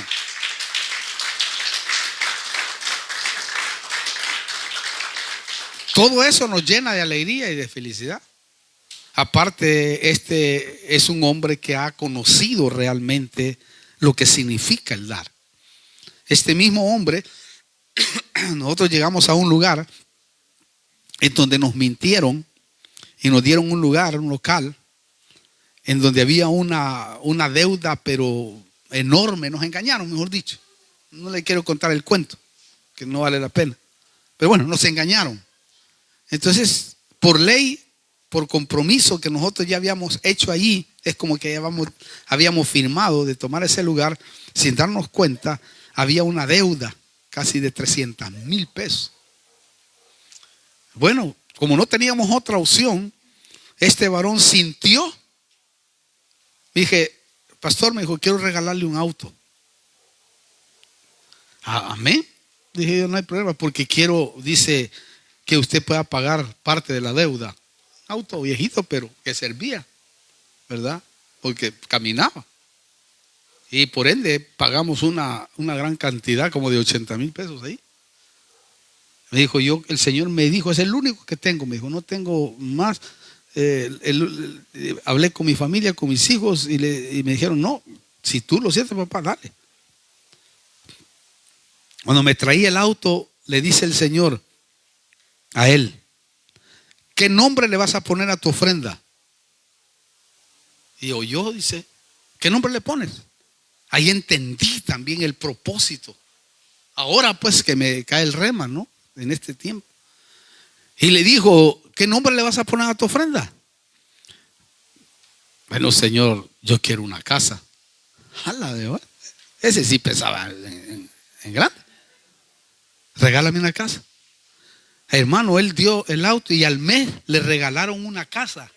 Todo eso nos llena de alegría y de felicidad. Aparte, este es un hombre que ha conocido realmente lo que significa el dar. Este mismo hombre, nosotros llegamos a un lugar en donde nos mintieron y nos dieron un lugar, un local, en donde había una deuda, pero enorme. Nos engañaron, mejor dicho. No le quiero contar el cuento, que no vale la pena. Pero bueno, nos engañaron. Entonces, por ley, por compromiso que nosotros ya habíamos hecho allí, es como que habíamos firmado de tomar ese lugar, sin darnos cuenta, había una deuda casi de 300,000 pesos. Bueno, como no teníamos otra opción, este varón sintió. Dije: pastor, me dijo, quiero regalarle un auto. Amén. Dije yo: no hay problema, porque quiero, dice, que usted pueda pagar parte de la deuda. Auto viejito, pero que servía, ¿verdad? Porque caminaba. Y por ende pagamos una gran cantidad, como de 80,000 pesos ahí. Me dijo: el Señor me dijo, es el único que tengo. Me dijo: no tengo más. Hablé con mi familia, con mis hijos, y me dijeron: no, si tú lo sientes, papá, dale. Cuando me traía el auto, le dice el Señor a él: ¿qué nombre le vas a poner a tu ofrenda? Y yo, dice: ¿qué nombre le pones? Ahí entendí también el propósito. Ahora pues que me cae el rema, ¿no? En este tiempo. Y le dijo: ¿qué nombre le vas a poner a tu ofrenda? Bueno, Señor, yo quiero una casa. Jala de verdad. Ese sí pesaba en grande. Regálame una casa. Hermano, él dio el auto y al mes le regalaron una casa.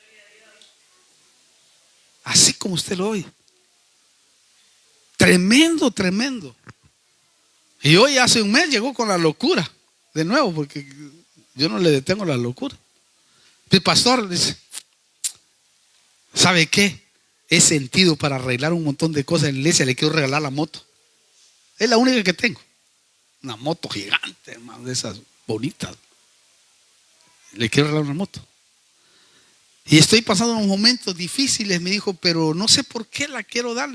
Así como usted lo oye. Tremendo, tremendo. Y hoy hace un mes llegó con la locura. De nuevo, porque yo no le detengo la locura. El pastor dice: ¿sabe qué? He sentido para arreglar un montón de cosas en la iglesia. Le quiero regalar la moto. Es la única que tengo. Una moto gigante, hermano, de esas bonitas. Le quiero regalar una moto. Y estoy pasando unos momentos difíciles, me dijo, pero no sé por qué la quiero dar.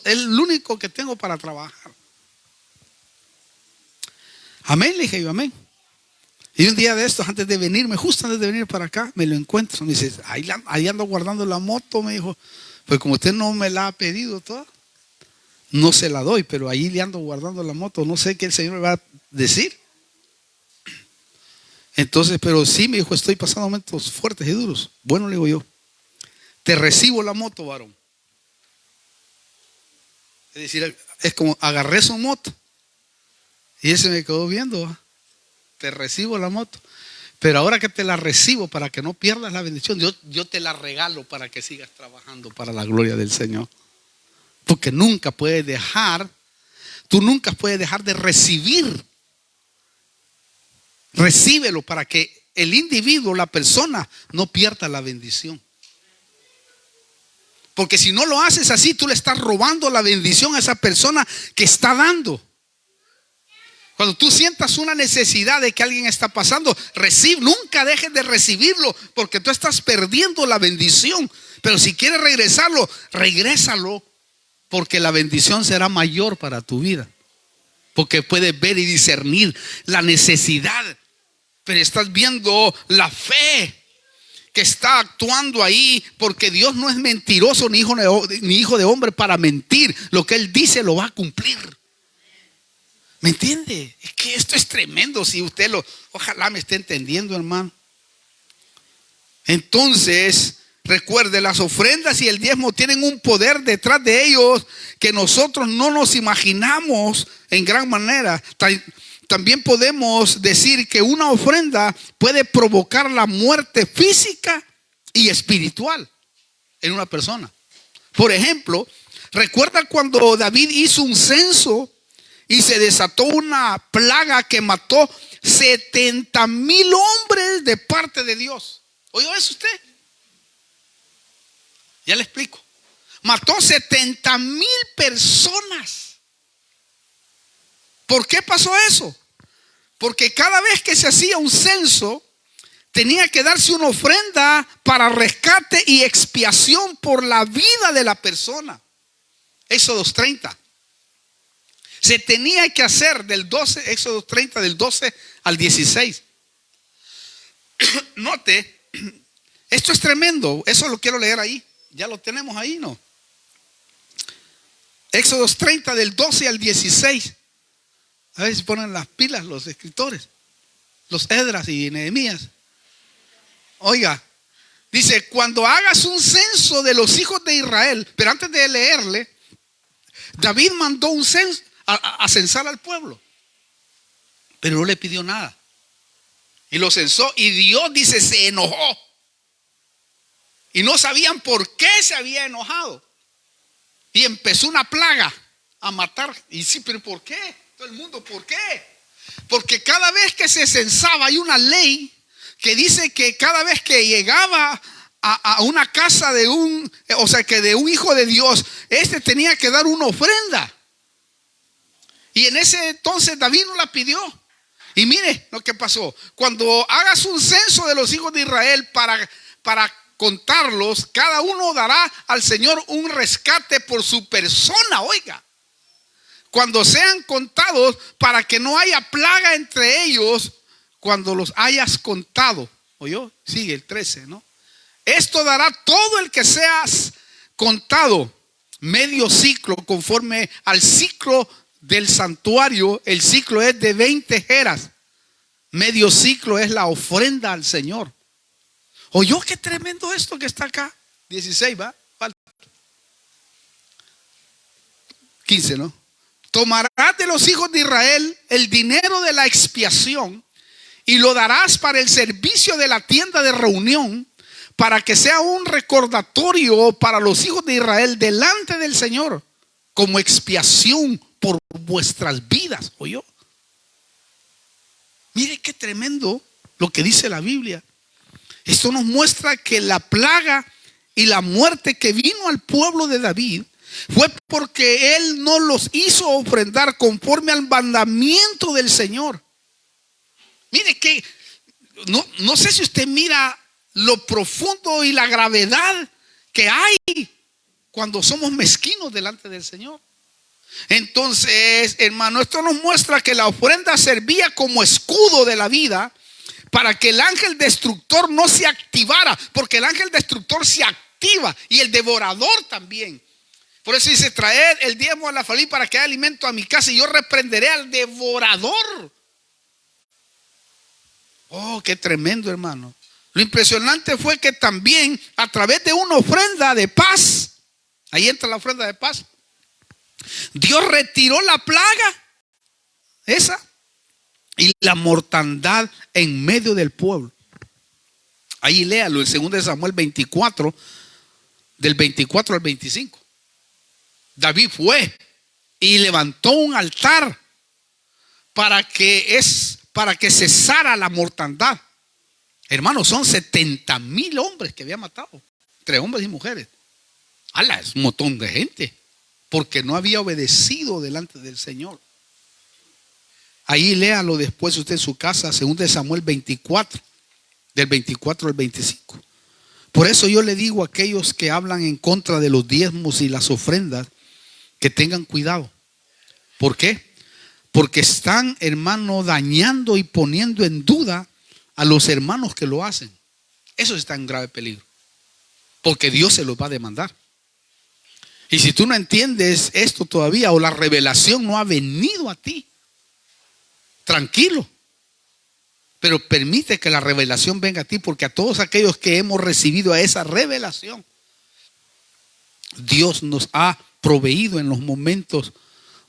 Es el único que tengo para trabajar. Amén, le dije yo, amén. Y un día de estos, antes de venirme, justo antes de venir para acá, me lo encuentro. Me dice: ahí ando guardando la moto, me dijo. Pues como usted no me la ha pedido toda, no se la doy, pero ahí le ando guardando la moto. No sé qué el Señor me va a decir. Entonces, pero sí, me dijo, estoy pasando momentos fuertes y duros. Bueno, le digo yo, te recibo la moto, varón. Es decir, es como agarré su moto y él se me quedó viendo. Te recibo la moto, pero ahora que te la recibo, para que no pierdas la bendición, yo te la regalo para que sigas trabajando para la gloria del Señor. Porque tú nunca puedes dejar de recibir. Recíbelo para que el individuo, la persona, no pierda la bendición. Porque si no lo haces así, tú le estás robando la bendición a esa persona que está dando. Cuando tú sientas una necesidad de que alguien está pasando, nunca dejes de recibirlo, porque tú estás perdiendo la bendición. Pero si quieres regresarlo, regrésalo, porque la bendición será mayor para tu vida. Porque puedes ver y discernir la necesidad, pero estás viendo la fe que está actuando ahí, porque Dios no es mentiroso ni hijo de hombre para mentir. Lo que Él dice lo va a cumplir. ¿Me entiende? Es que esto es tremendo. Si usted ojalá me esté entendiendo, hermano. Entonces, recuerde, las ofrendas y el diezmo tienen un poder detrás de ellos que nosotros no nos imaginamos en gran manera. También podemos decir que una ofrenda puede provocar la muerte física y espiritual en una persona. Por ejemplo, recuerda cuando David hizo un censo y se desató una plaga que mató 70,000 hombres de parte de Dios. ¿Oyó eso usted? Ya le explico. Mató 70,000 personas. ¿Por qué pasó eso? Porque cada vez que se hacía un censo, tenía que darse una ofrenda para rescate y expiación por la vida de la persona. Éxodo 30. Se tenía que hacer Éxodo 30 del 12 al 16. Note, esto es tremendo. Eso lo quiero leer ahí. Ya lo tenemos ahí, ¿no? Éxodo 30 del 12 al 16. A ver si ponen las pilas los escritores, los Esdras y Nehemías. Oiga, dice: cuando hagas un censo de los hijos de Israel. Pero antes de leerle, David mandó un censo a censar al pueblo, pero no le pidió nada. Y lo censó, y Dios, dice, se enojó. Y no sabían por qué se había enojado. Y empezó una plaga a matar. Y sí, pero ¿por qué? Todo el mundo, ¿por qué? Porque cada vez que se censaba hay una ley que dice que cada vez que llegaba a una casa de un hijo de Dios, este tenía que dar una ofrenda. Y en ese entonces David no la pidió. Y mire lo que pasó. Cuando hagas un censo de los hijos de Israel para contarlos, cada uno dará al Señor un rescate por su persona. Oiga, cuando sean contados, para que no haya plaga entre ellos, cuando los hayas contado. ¿Oyó? Sigue el 13, ¿no? Esto dará todo el que seas contado, medio ciclo, conforme al ciclo del santuario. El ciclo es de 20 jeras. Medio ciclo es la ofrenda al Señor. ¿Oyó qué tremendo esto que está acá? 16, ¿va? Falta 15, ¿no? Tomarás de los hijos de Israel el dinero de la expiación y lo darás para el servicio de la tienda de reunión, para que sea un recordatorio para los hijos de Israel delante del Señor, como expiación por vuestras vidas. ¿Oyó? Mire qué tremendo lo que dice la Biblia. Esto nos muestra que la plaga y la muerte que vino al pueblo de David fue porque él no los hizo ofrendar conforme al mandamiento del Señor. Mire que no sé si usted mira lo profundo y la gravedad que hay cuando somos mezquinos delante del Señor. Entonces, hermano, esto nos muestra que la ofrenda servía como escudo de la vida para que el ángel destructor no se activara, porque el ángel destructor se activa y el devorador también. Por eso dice: traed el diezmo a la alfolí para que haya alimento a mi casa, y yo reprenderé al devorador. Oh, qué tremendo, hermano. Lo impresionante fue que también a través de una ofrenda de paz, ahí entra la ofrenda de paz, Dios retiró la plaga esa y la mortandad en medio del pueblo. Ahí léalo en 2 Samuel 24, del 24 al 25. David fue y levantó un altar para que cesara la mortandad. Hermanos, son 70,000 hombres que había matado, entre hombres y mujeres. ¡Hala! Es un montón de gente, porque no había obedecido delante del Señor. Ahí léalo después usted en su casa, 2 Samuel 24, del 24 al 25. Por eso yo le digo a aquellos que hablan en contra de los diezmos y las ofrendas, que tengan cuidado. ¿Por qué? Porque están, hermano, dañando y poniendo en duda a los hermanos que lo hacen. Eso está en grave peligro, porque Dios se los va a demandar. Y si tú no entiendes esto todavía, o la revelación no ha venido a ti, tranquilo, pero permite que la revelación venga a ti, porque a todos aquellos que hemos recibido a esa revelación, Dios nos ha proveído en los momentos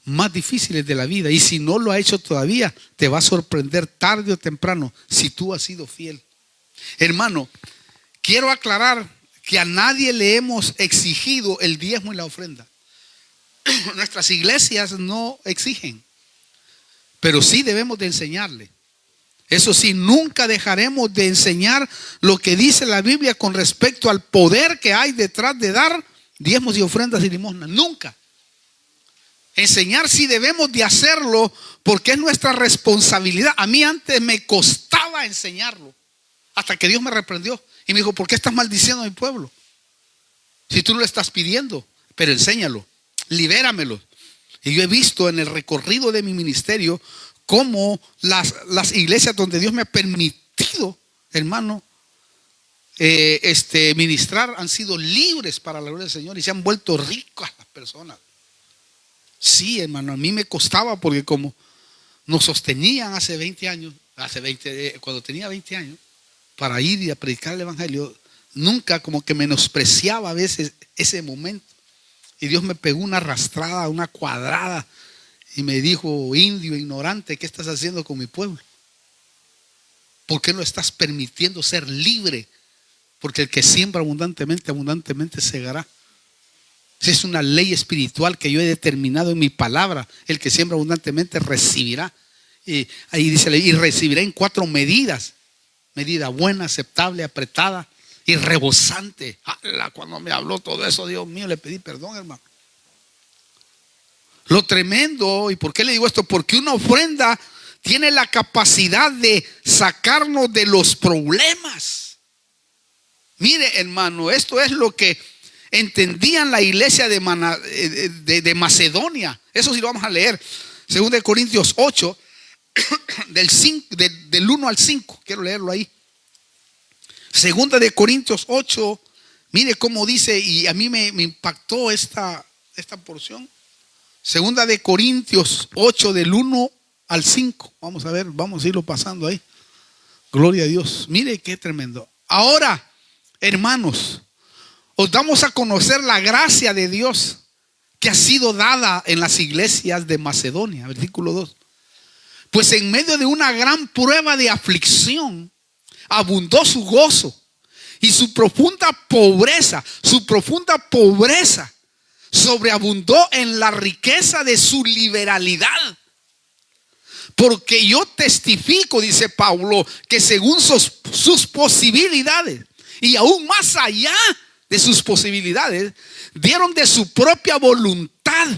más difíciles de la vida. Y si no lo ha hecho todavía, te va a sorprender tarde o temprano si tú has sido fiel. Hermano, quiero aclarar que a nadie le hemos exigido el diezmo y la ofrenda. Nuestras iglesias no exigen, pero sí debemos de enseñarle. Eso sí, nunca dejaremos de enseñar lo que dice la Biblia con respecto al poder que hay detrás de dar diezmos y ofrendas y limosnas. Nunca. Enseñar sí debemos de hacerlo, porque es nuestra responsabilidad. A mí antes me costaba enseñarlo, hasta que Dios me reprendió y me dijo: ¿por qué estás maldiciendo a mi pueblo? Si tú no le estás pidiendo, pero enséñalo, libéramelo. Y yo he visto en el recorrido de mi ministerio cómo las iglesias donde Dios me ha permitido, hermano, ministrar, han sido libres para la gloria del Señor y se han vuelto ricas las personas. Sí, hermano, a mí me costaba, porque como nos sostenían hace 20 años, cuando tenía 20 años, para ir y a predicar el evangelio, nunca como que menospreciaba a veces ese momento. Y Dios me pegó una arrastrada, una cuadrada, y me dijo: indio, ignorante, ¿qué estás haciendo con mi pueblo? ¿Por qué no estás permitiendo ser libre? Porque el que siembra abundantemente, abundantemente segará. Esa es una ley espiritual que yo he determinado en mi palabra. El que siembra abundantemente recibirá. Y ahí dice: y recibirá en 4 medidas: medida buena, aceptable, apretada y rebosante. Cuando me habló todo eso, Dios mío, le pedí perdón, hermano. Lo tremendo, ¿y por qué le digo esto? Porque una ofrenda tiene la capacidad de sacarnos de los problemas. Mire, hermano, esto es lo que entendían la iglesia de Macedonia. Eso sí lo vamos a leer. 2 Corintios 8, del 1 al 5. Quiero leerlo ahí. 2 Corintios 8. Mire cómo dice, y a mí me impactó esta porción. 2 Corintios 8, del 1 al 5. Vamos a ver, vamos a irlo pasando ahí. Gloria a Dios. Mire qué tremendo. Ahora, hermanos, os damos a conocer la gracia de Dios que ha sido dada en las iglesias de Macedonia. Versículo 2. Pues en medio de una gran prueba de aflicción, abundó su gozo, y su profunda pobreza sobreabundó en la riqueza de su liberalidad. Porque yo testifico, dice Pablo, que según sus posibilidades, y aún más allá de sus posibilidades, dieron de su propia voluntad,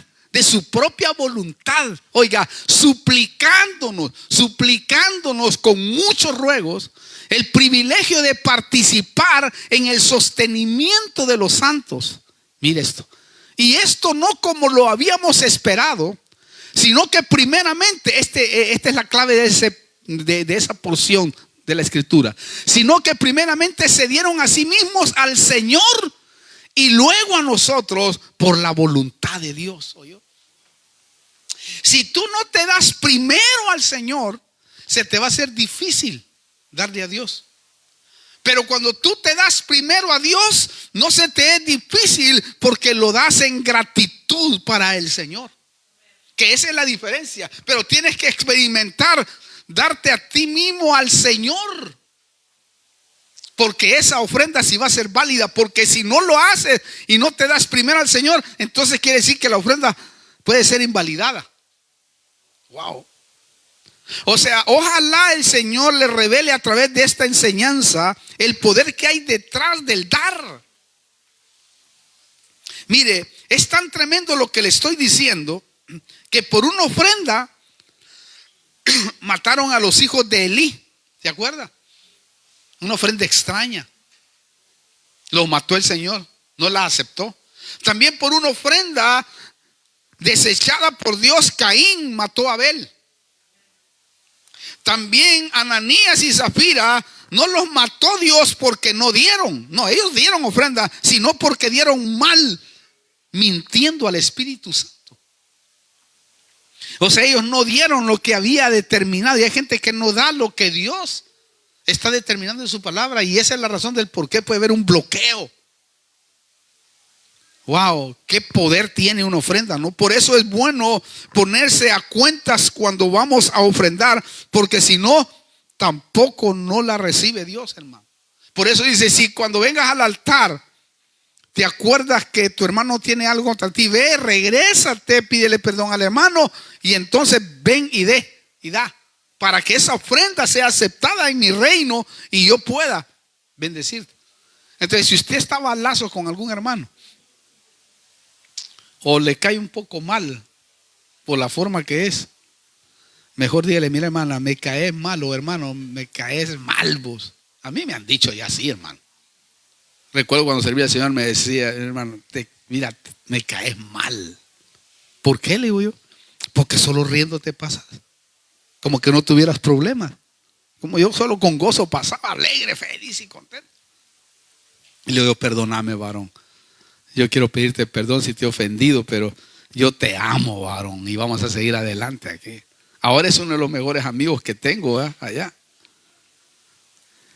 oiga, suplicándonos con muchos ruegos el privilegio de participar en el sostenimiento de los santos. Mire esto. Y esto no como lo habíamos esperado, sino que primeramente, esta es la clave de esa porción de la escritura, sino que primeramente se dieron a sí mismos al Señor y luego a nosotros por la voluntad de Dios. ¿Oyó? Si tú no te das primero al Señor, se te va a hacer difícil darle a Dios. Pero cuando tú te das primero a Dios, no se te es difícil, porque lo das en gratitud para el Señor. Que esa es la diferencia. Pero tienes que experimentar darte a ti mismo al Señor, porque esa ofrenda sí va a ser válida. Porque si no lo haces y no te das primero al Señor, entonces quiere decir que la ofrenda puede ser invalidada. Wow. O sea, ojalá el Señor le revele a través de esta enseñanza el poder que hay detrás del dar. Mire, es tan tremendo lo que le estoy diciendo, que por una ofrenda mataron a los hijos de Elí. ¿Se acuerda? Una ofrenda extraña. Lo mató el Señor, no la aceptó. También por una ofrenda desechada por Dios, Caín mató a Abel. También Ananías y Zafira no los mató Dios porque no dieron. No, ellos dieron ofrenda, sino porque dieron mal, mintiendo al Espíritu Santo. O sea, ellos no dieron lo que había determinado. Y hay gente que no da lo que Dios está determinando en su palabra. Y esa es la razón del por qué puede haber un bloqueo. Wow, qué poder tiene una ofrenda, ¿no? Por eso es bueno ponerse a cuentas cuando vamos a ofrendar, porque si no, tampoco no la recibe Dios, hermano. Por eso dice, si cuando vengas al altar te acuerdas que tu hermano tiene algo contra ti, ve, regrésate, pídele perdón al hermano y entonces ven y da, para que esa ofrenda sea aceptada en mi reino y yo pueda bendecirte. Entonces, si usted está a balazos con algún hermano o le cae un poco mal por la forma que es, mejor dígale, mira hermana, me caes mal, o hermano, me caes mal vos. A mí me han dicho ya así, hermano. Recuerdo cuando servía al Señor me decía, hermano, mira, me caes mal. ¿Por qué? Le digo yo. Porque solo riendo te pasas. Como que no tuvieras problemas. Como yo solo con gozo pasaba, alegre, feliz y contento. Y le digo, perdóname, varón. Yo quiero pedirte perdón si te he ofendido, pero yo te amo, varón, y vamos a seguir adelante aquí. Ahora es uno de los mejores amigos que tengo allá.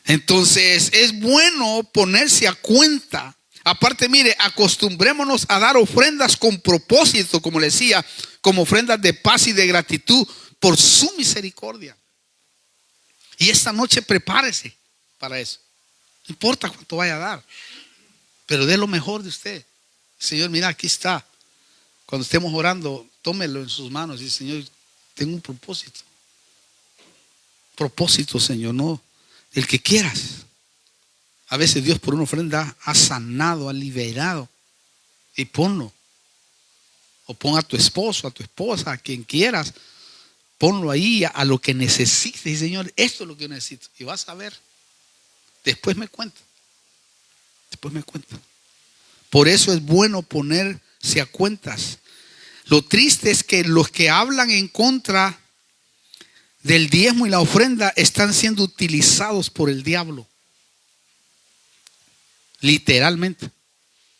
Entonces es bueno ponerse a cuenta. Aparte, mire, acostumbrémonos a dar ofrendas con propósito, como le decía, como ofrendas de paz y de gratitud por su misericordia. Y esta noche prepárese para eso. No importa cuánto vaya a dar, pero dé lo mejor de usted. Señor, mira, aquí está. Cuando estemos orando, tómelo en sus manos y dice, Señor, tengo un propósito. Propósito, Señor, no el que quieras. A veces Dios por una ofrenda ha sanado, ha liberado. Y ponlo. O pon a tu esposo, a tu esposa, a quien quieras. Ponlo ahí a lo que necesites. Y Señor, esto es lo que yo necesito. Y vas a ver. Después me cuenta. Después me cuenta. Por eso es bueno ponerse a cuentas. Lo triste es que los que hablan en contra del diezmo y la ofrenda están siendo utilizados por el diablo. Literalmente.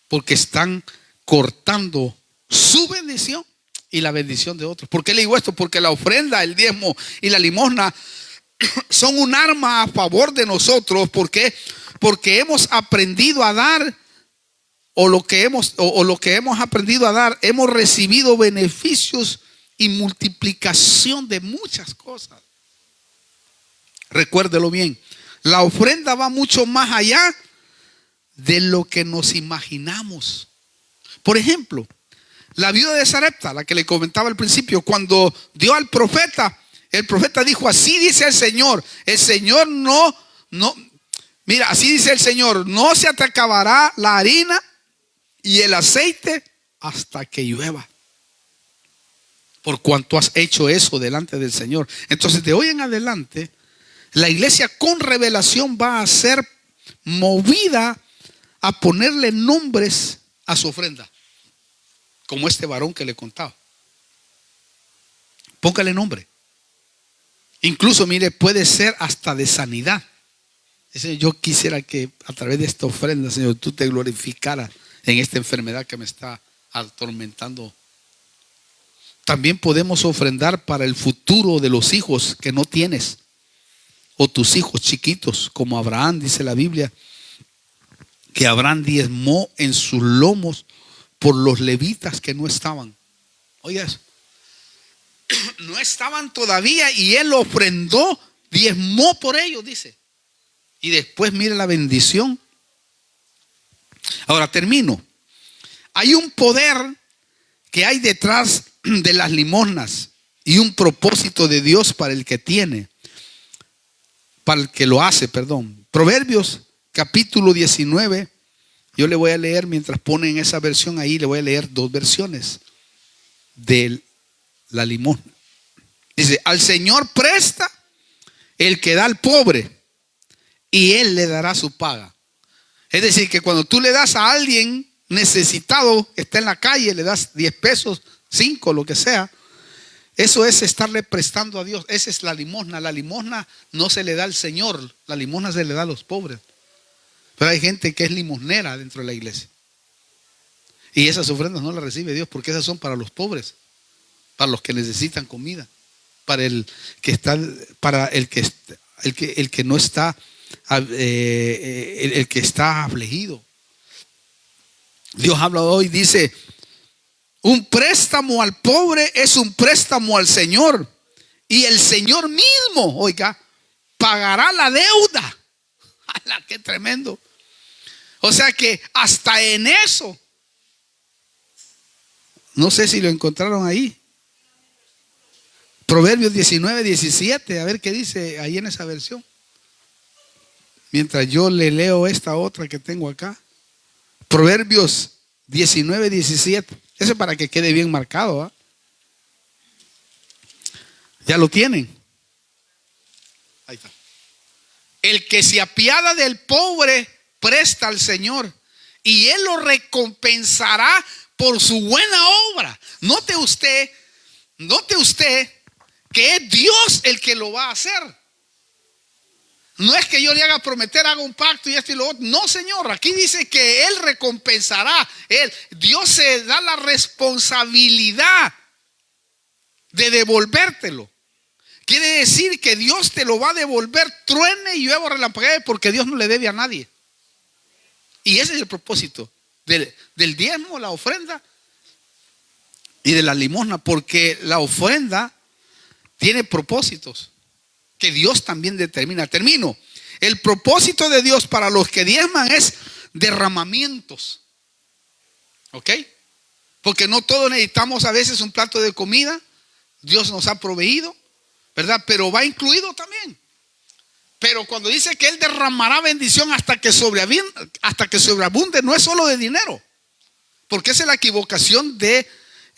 Porque están cortando su bendición y la bendición de otros. ¿Por qué le digo esto? Porque la ofrenda, el diezmo y la limosna son un arma a favor de nosotros. ¿Por qué? Porque hemos aprendido a dar, o lo que hemos aprendido a dar, hemos recibido beneficios y multiplicación de muchas cosas. Recuérdelo bien, la ofrenda va mucho más allá de lo que nos imaginamos. Por ejemplo, la viuda de Sarepta, la que le comentaba al principio, cuando dio al profeta, el profeta dijo, así dice el Señor no, mira, así dice el Señor, no se te acabará la harina y el aceite hasta que llueva. Por cuanto has hecho eso delante del Señor. Entonces, de hoy en adelante, la iglesia con revelación va a ser movida a ponerle nombres a su ofrenda. Como este varón que le contaba. Póngale nombre. Incluso, mire, puede ser hasta de sanidad. Dice, yo quisiera que a través de esta ofrenda, Señor, tú te glorificaras en esta enfermedad que me está atormentando. También podemos ofrendar para el futuro de los hijos que no tienes, o tus hijos chiquitos, como Abraham, dice la Biblia, que Abraham diezmó en sus lomos por los levitas que no estaban. Oiga eso. No estaban todavía y él ofrendó, diezmó por ellos, dice. Y después mire la bendición. Ahora termino. Hay un poder que hay detrás de las limosnas y un propósito de Dios para el que tiene, para el que lo hace, perdón. Proverbios capítulo 19. Yo le voy a leer, mientras ponen esa versión ahí, le voy a leer dos versiones de la limosna. Dice, al Señor presta el que da al pobre y Él le dará su paga. Es decir, que cuando tú le das a alguien necesitado que está en la calle, le das 10 pesos, 5, lo que sea, Eso es estarle prestando a Dios. Esa es la limosna. La limosna no se le da al Señor. La limosna se le da a los pobres. Pero hay gente que es limosnera dentro de la iglesia. Y esas ofrendas no las recibe Dios porque esas son para los pobres, para los que necesitan comida, para el que está, para el que no está, el que está afligido. Dios habla hoy, dice: un préstamo al pobre es un préstamo al Señor, y el Señor mismo, oiga, pagará la deuda. ¡Hala, qué tremendo! O sea que hasta en eso, no sé si lo encontraron ahí, Proverbios 19:17, a ver qué dice ahí en esa versión. Mientras yo le leo esta otra que tengo acá. Proverbios 19:17. Eso es para que quede bien marcado, ¿eh? Ya lo tienen. Ahí está. El que se apiada del pobre presta al Señor, y Él lo recompensará por su buena obra. Note usted que es Dios el que lo va a hacer. No es que yo le haga prometer, haga un pacto y esto y lo otro. No, Señor, aquí dice que Él recompensará. Dios se da la responsabilidad de devolvértelo. Quiere decir que Dios te lo va a devolver, truene y llueva, relampaguee, porque Dios no le debe a nadie. Y ese es el propósito del diezmo, la ofrenda y de la limosna, porque la ofrenda tiene propósitos que Dios también determina. Termino. El propósito de Dios para los que diezman es derramamientos. ¿Ok? Porque no todos necesitamos a veces un plato de comida. Dios nos ha proveído, ¿verdad? Pero va incluido también. Pero cuando dice que Él derramará bendición hasta que sobreabunde, no es solo de dinero. Porque esa es la equivocación del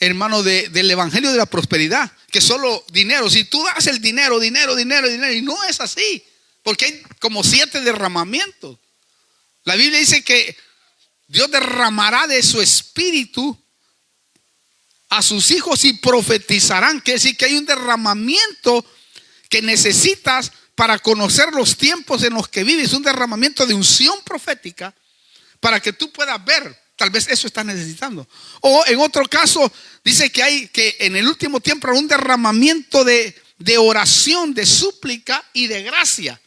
evangelio de la prosperidad, que solo dinero. Si tú das el dinero, y no es así, porque hay como 7 derramamientos. La Biblia dice que Dios derramará de su espíritu a sus hijos y profetizarán. Quiere decir que hay un derramamiento que necesitas para conocer los tiempos en los que vives, un derramamiento de unción profética para que tú puedas ver. Tal vez eso estás necesitando. O en otro caso dice que en el último tiempo habrá un derramamiento de oración, de súplica y de gracia.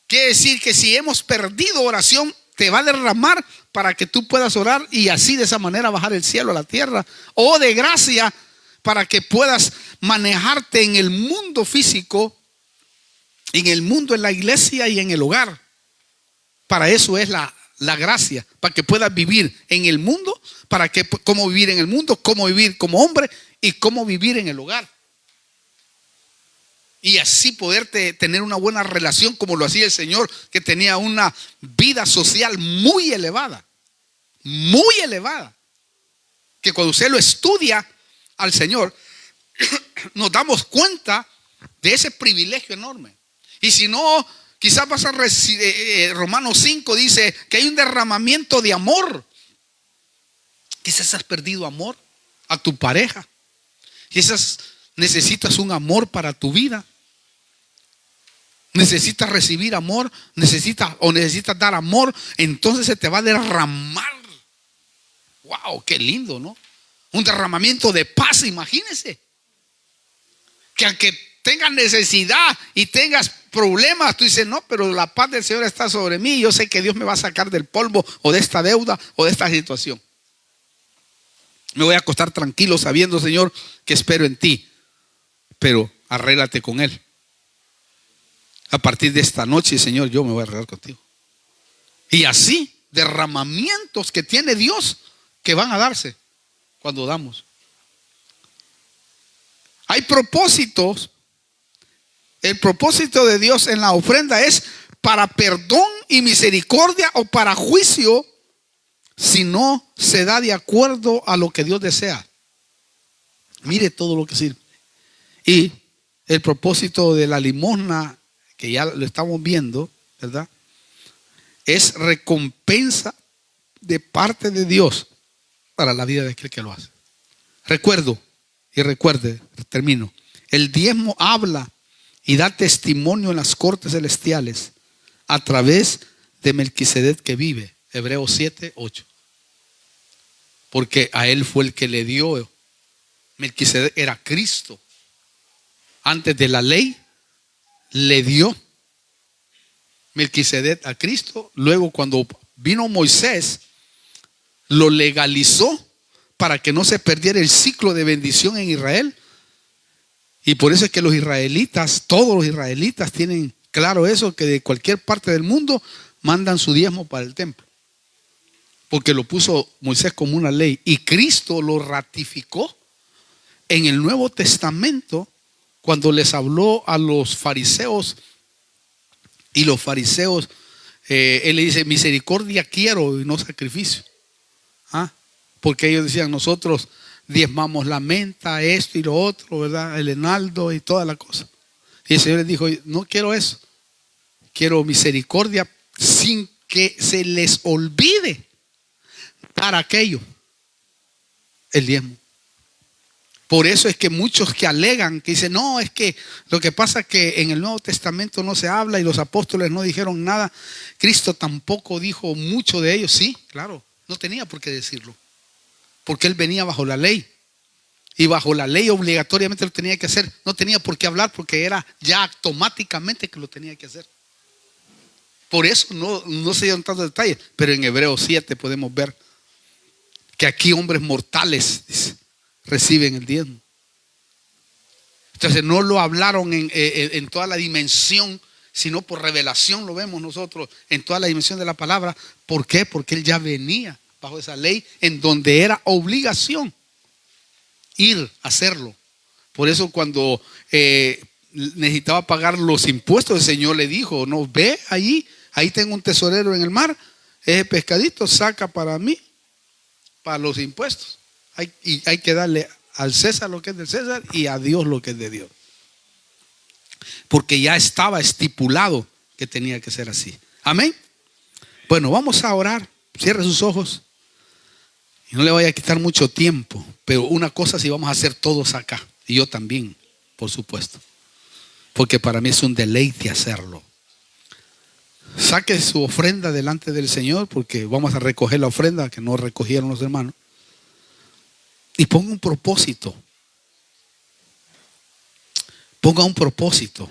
Quiere decir que si hemos perdido oración, te va a derramar para que tú puedas orar y así de esa manera bajar el cielo a la tierra. O de gracia para que puedas manejarte en el mundo físico, en el mundo, en la iglesia y en el hogar. Para eso es la gracia, para que puedas vivir en el mundo, cómo vivir en el mundo, cómo vivir como hombre y cómo vivir en el hogar. Y así poderte tener una buena relación como lo hacía el Señor, que tenía una vida social muy elevada, que cuando usted lo estudia al Señor, nos damos cuenta de ese privilegio enorme. Y si no, quizás vas a recibir, Romanos 5 dice que hay un derramamiento de amor. Quizás has perdido amor a tu pareja. Quizás necesitas un amor para tu vida. Necesitas recibir amor, necesitas dar amor. Entonces se te va a derramar. Wow, qué lindo, ¿no? Un derramamiento de paz, imagínese. Que aunque tengas necesidad y tengas problemas, tú dices, no, pero la paz del Señor está sobre mí. Yo sé que Dios me va a sacar del polvo o de esta deuda o de esta situación. Me voy a acostar tranquilo sabiendo, Señor, que espero en ti. Pero arréglate con Él. A partir de esta noche, Señor, yo me voy a arreglar contigo. Y así, derramamientos que tiene Dios que van a darse cuando damos. Hay propósitos. El propósito de Dios en la ofrenda es para perdón y misericordia o para juicio si no se da de acuerdo a lo que Dios desea. Mire todo lo que sirve. Y el propósito de la limosna, que ya lo estamos viendo, ¿verdad? Es recompensa de parte de Dios para la vida de aquel que lo hace. Recuerdo, Y recuerde, termino. El diezmo habla y da testimonio en las cortes celestiales a través de Melquisedec que vive. Hebreos 7:8. Porque a él fue el que le dio. Melquisedec era Cristo. Antes de la ley le dio Melquisedec a Cristo. Luego cuando vino Moisés, lo legalizó para que no se perdiera el ciclo de bendición en Israel. Y por eso es que los israelitas, todos los israelitas tienen claro eso, que de cualquier parte del mundo mandan su diezmo para el templo. Porque lo puso Moisés como una ley. Y Cristo lo ratificó en el Nuevo Testamento cuando les habló a los fariseos. Y los fariseos, él le dice, misericordia quiero y no sacrificio. Porque ellos decían, nosotros diezmamos la menta, esto y lo otro, ¿verdad? El enaldo y toda la cosa. Y el Señor les dijo, no quiero eso. Quiero misericordia sin que se les olvide dar aquello, el diezmo. Por eso es que muchos que alegan, que dicen, no, es que lo que pasa es que en el Nuevo Testamento no se habla y los apóstoles no dijeron nada. Cristo tampoco dijo mucho de ellos. Sí, claro, no tenía por qué decirlo. Porque él venía bajo la ley. Y bajo la ley obligatoriamente lo tenía que hacer. No tenía por qué hablar porque era ya automáticamente que lo tenía que hacer. Por eso no se dieron tantos detalles. Pero en Hebreos 7 podemos ver que aquí hombres mortales, dice, reciben el diezmo. Entonces no lo hablaron en toda la dimensión, sino por revelación lo vemos nosotros en toda la dimensión de la palabra. ¿Por qué? Porque él ya venía bajo esa ley en donde era obligación ir a hacerlo. Por eso cuando necesitaba pagar los impuestos, el Señor le dijo, no, ve ahí tengo un tesorero en el mar, ese pescadito saca para mí, para los impuestos. Hay que darle al César lo que es del César y a Dios lo que es de Dios. Porque ya estaba estipulado que tenía que ser así. Amén. Bueno, vamos a orar. Cierre sus ojos. Y no le vaya a quitar mucho tiempo. Pero una cosa sí vamos a hacer todos acá. Y yo también, por supuesto. Porque para mí es un deleite hacerlo. Saque su ofrenda delante del Señor. Porque vamos a recoger la ofrenda que no recogieron los hermanos. Y ponga un propósito. Ponga un propósito.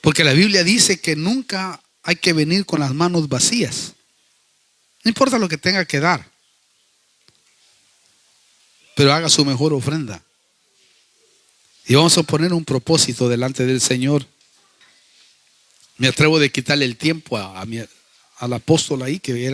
Porque la Biblia dice que nunca hay que venir con las manos vacías. No importa lo que tenga que dar. Pero haga su mejor ofrenda. Y vamos a poner un propósito delante del Señor. Me atrevo de quitarle el tiempo al apóstol ahí, que era el